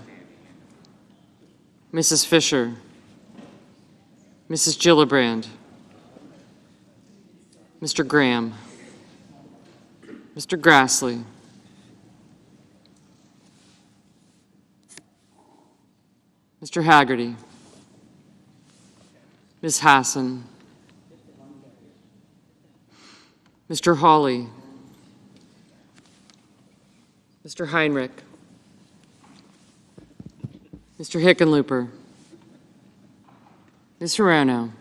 Mrs. Fisher, Mrs. Gillibrand, Mr. Graham, Mr. Grassley, Mr. Haggerty, Ms. Hassan, Mr. Hawley, Mr. Heinrich, Mr. Hickenlooper, Ms. Hirono,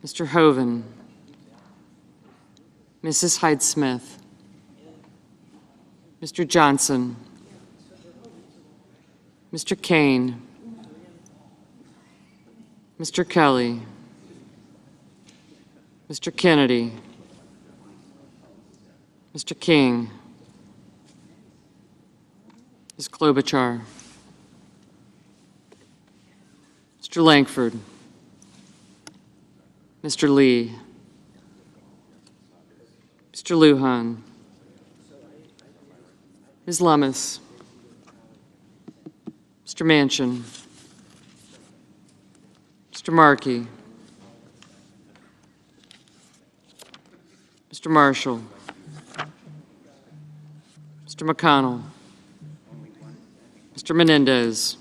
Mr. Hoven, Mrs. Hyde-Smith, Mr. Johnson, Mr. Kane, Mr. Kelly, Mr. Kennedy, Mr. King, Ms. Klobuchar, Mr. Langford, Mr. Lee, Mr. Lujan, Ms. Lummis, Mr. Manchin, Mr. Markey, Mr. Marshall, Mr. McConnell, Mr. Menendez,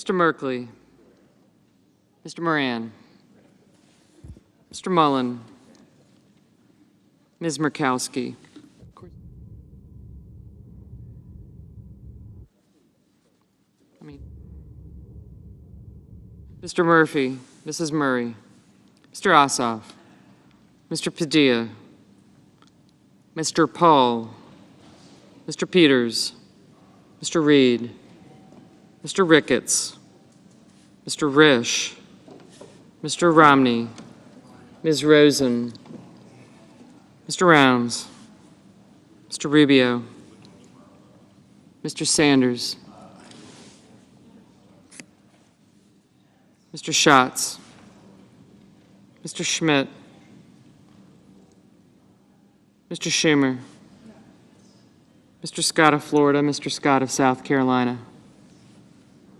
Mr. Merkley, Mr. Moran, Mr. Mullen, Ms. Murkowski, Mr. Murphy, Mrs. Murray, Mr. Ossoff, Mr. Padilla, Mr. Paul, Mr. Peters, Mr. Reed, Mr. Ricketts, Mr. Risch, Mr. Romney, Ms. Rosen, Mr. Rounds, Mr. Rubio, Mr. Sanders, Mr. Schatz, Mr. Schmidt, Mr. Schumer, Mr. Scott of Florida, Mr. Scott of South Carolina,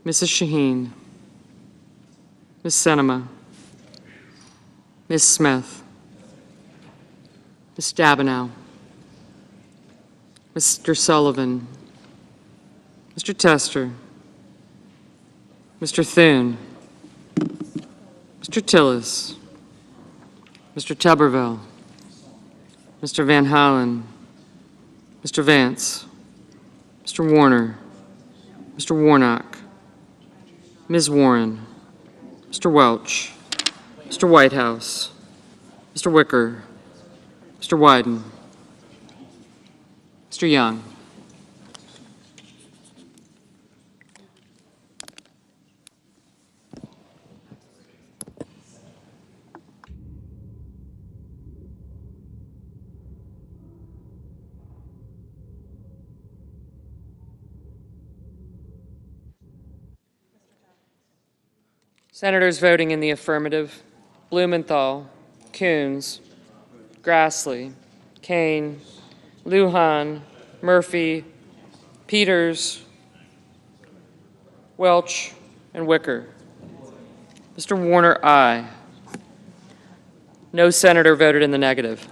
Mrs. Shaheen, Ms. Sinema, Ms. Smith, Ms. Stabenow, Mr. Sullivan, Mr. Tester, Mr. Thune, Mr. Tillis, Mr. Tuberville, Mr. Van Hollen, Mr. Vance, Mr. Warner, Mr. Warnock, Ms. Warren, Mr. Welch, Mr. Whitehouse, Mr. Wicker, Mr. Wyden, Mr. Young. Senators voting in the affirmative: Blumenthal, Coons, Grassley, Kane, Lujan, Murphy, Peters, Welch, and Wicker. Mr. Warner, aye. No senator voted in the negative.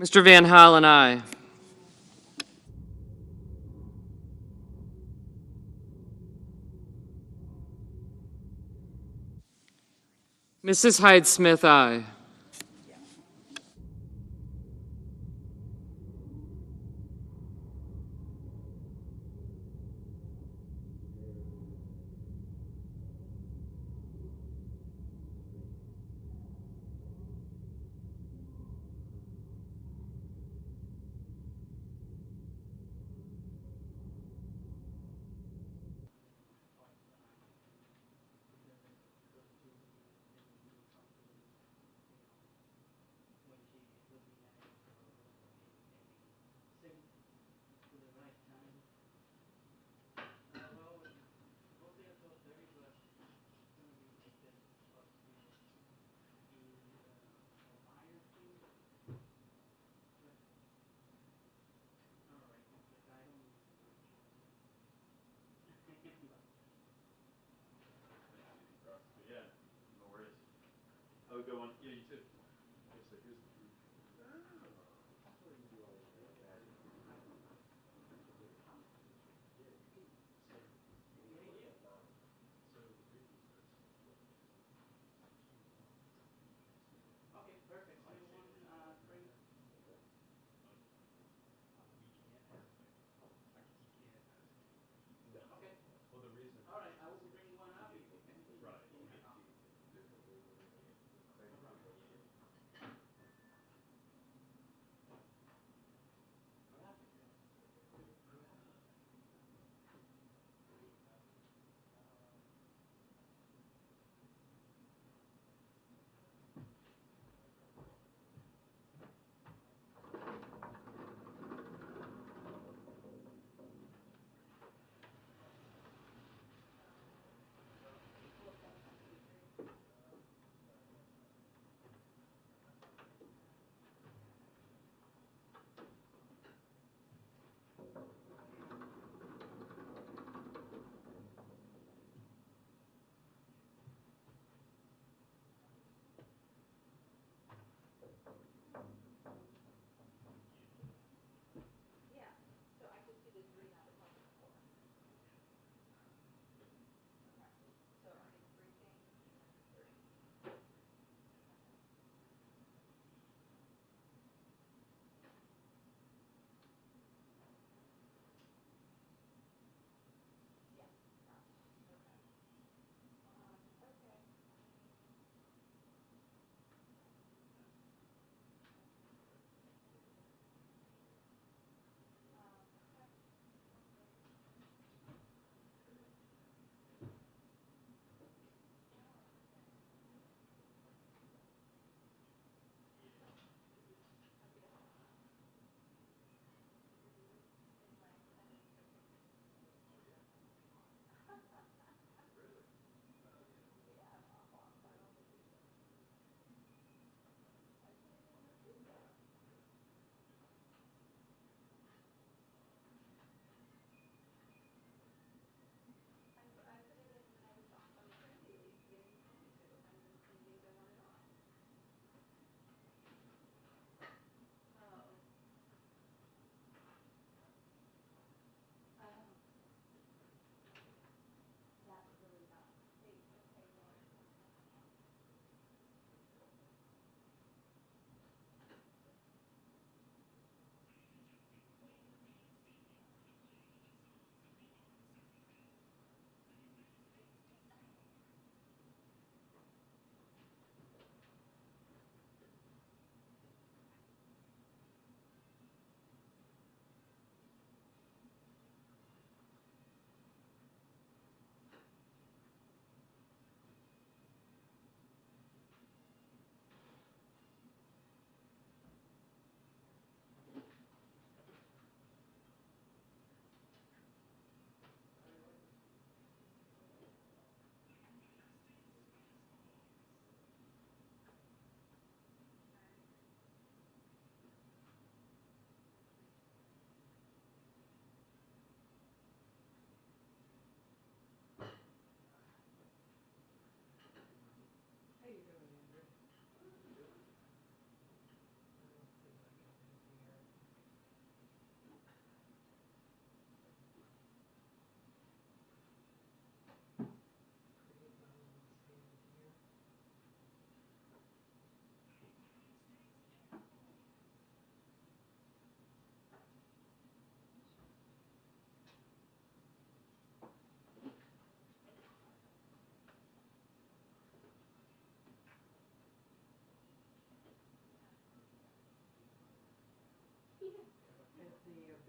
Mr. Van Hollen, aye. Mrs. Hyde-Smith, aye.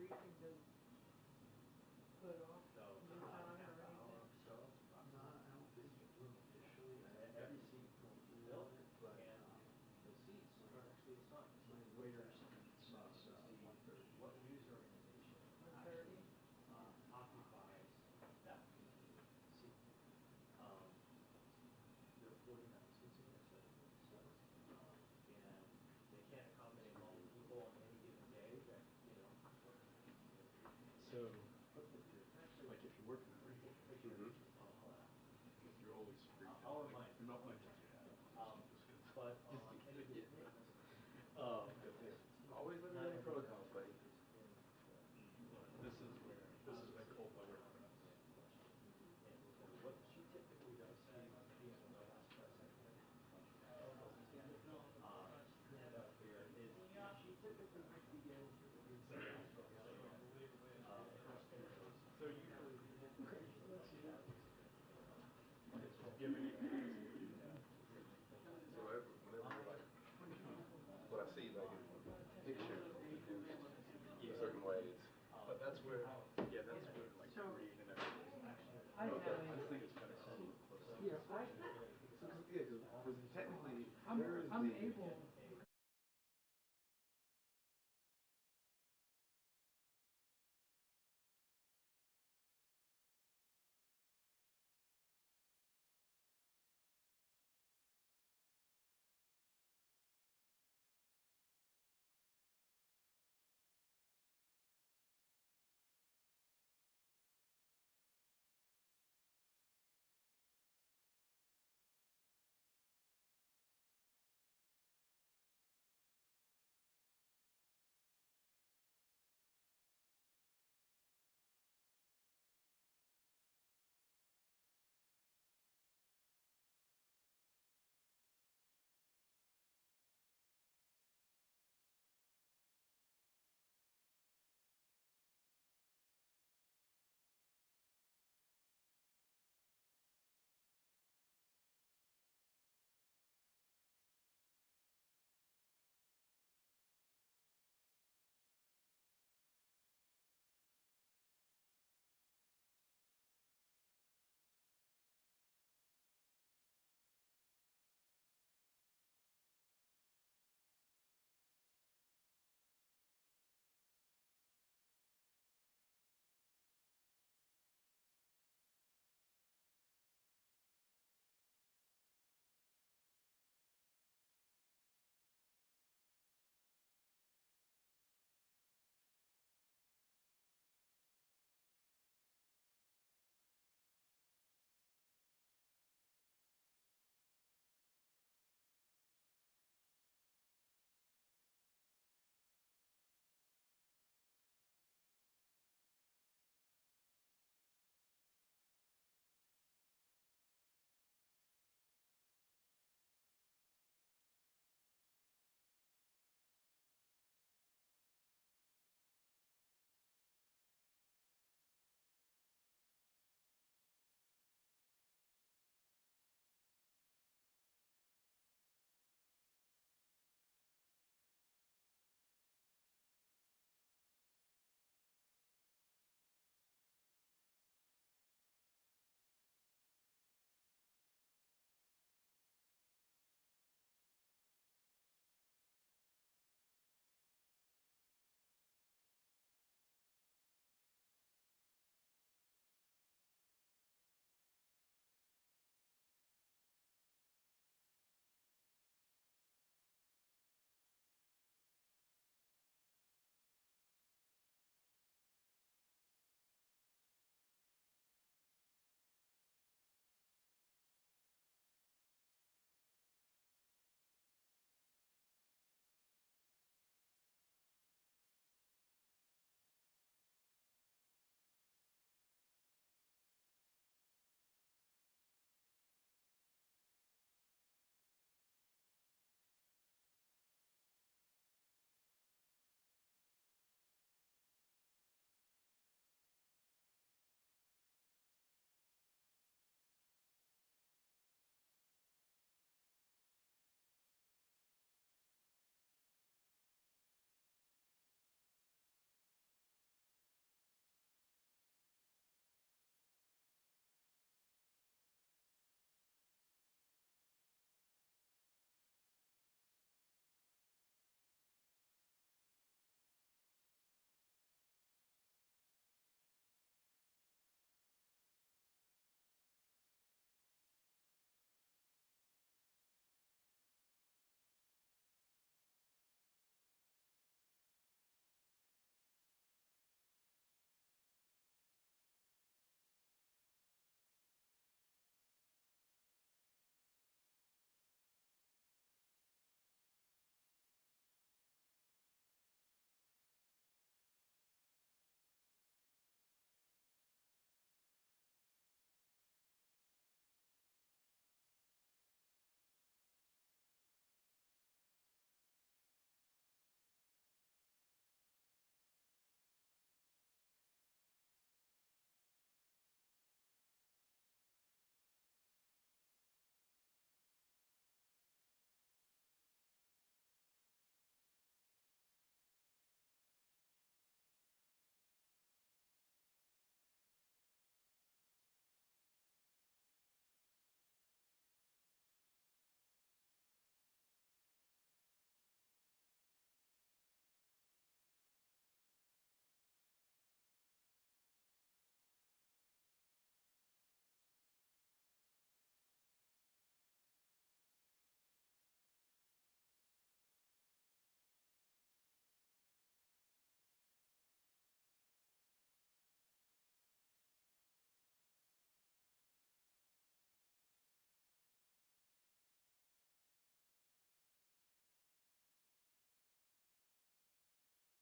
briefing been put off? So, Moved on or anything? so, I'm not, I don't think it will officially, every seat will be filled, but, the seats are actually assigned. So waiters, what news organization actually occupies that seat? There are 49 seats in there, so, and they can't accommodate all the people on any given day that, you know. So, like if you're working, you're always free. I'll remind you. Not much. But on any given always living in the protocols, buddy. This is where cold weather for us. What she typically does, being the last press secretary, up here is she typically begins so usually it's giving So whenever like when I see like a picture produced in certain ways, but that's where like green and everything. I just think it's kind of cool. Yeah, because technically I'm able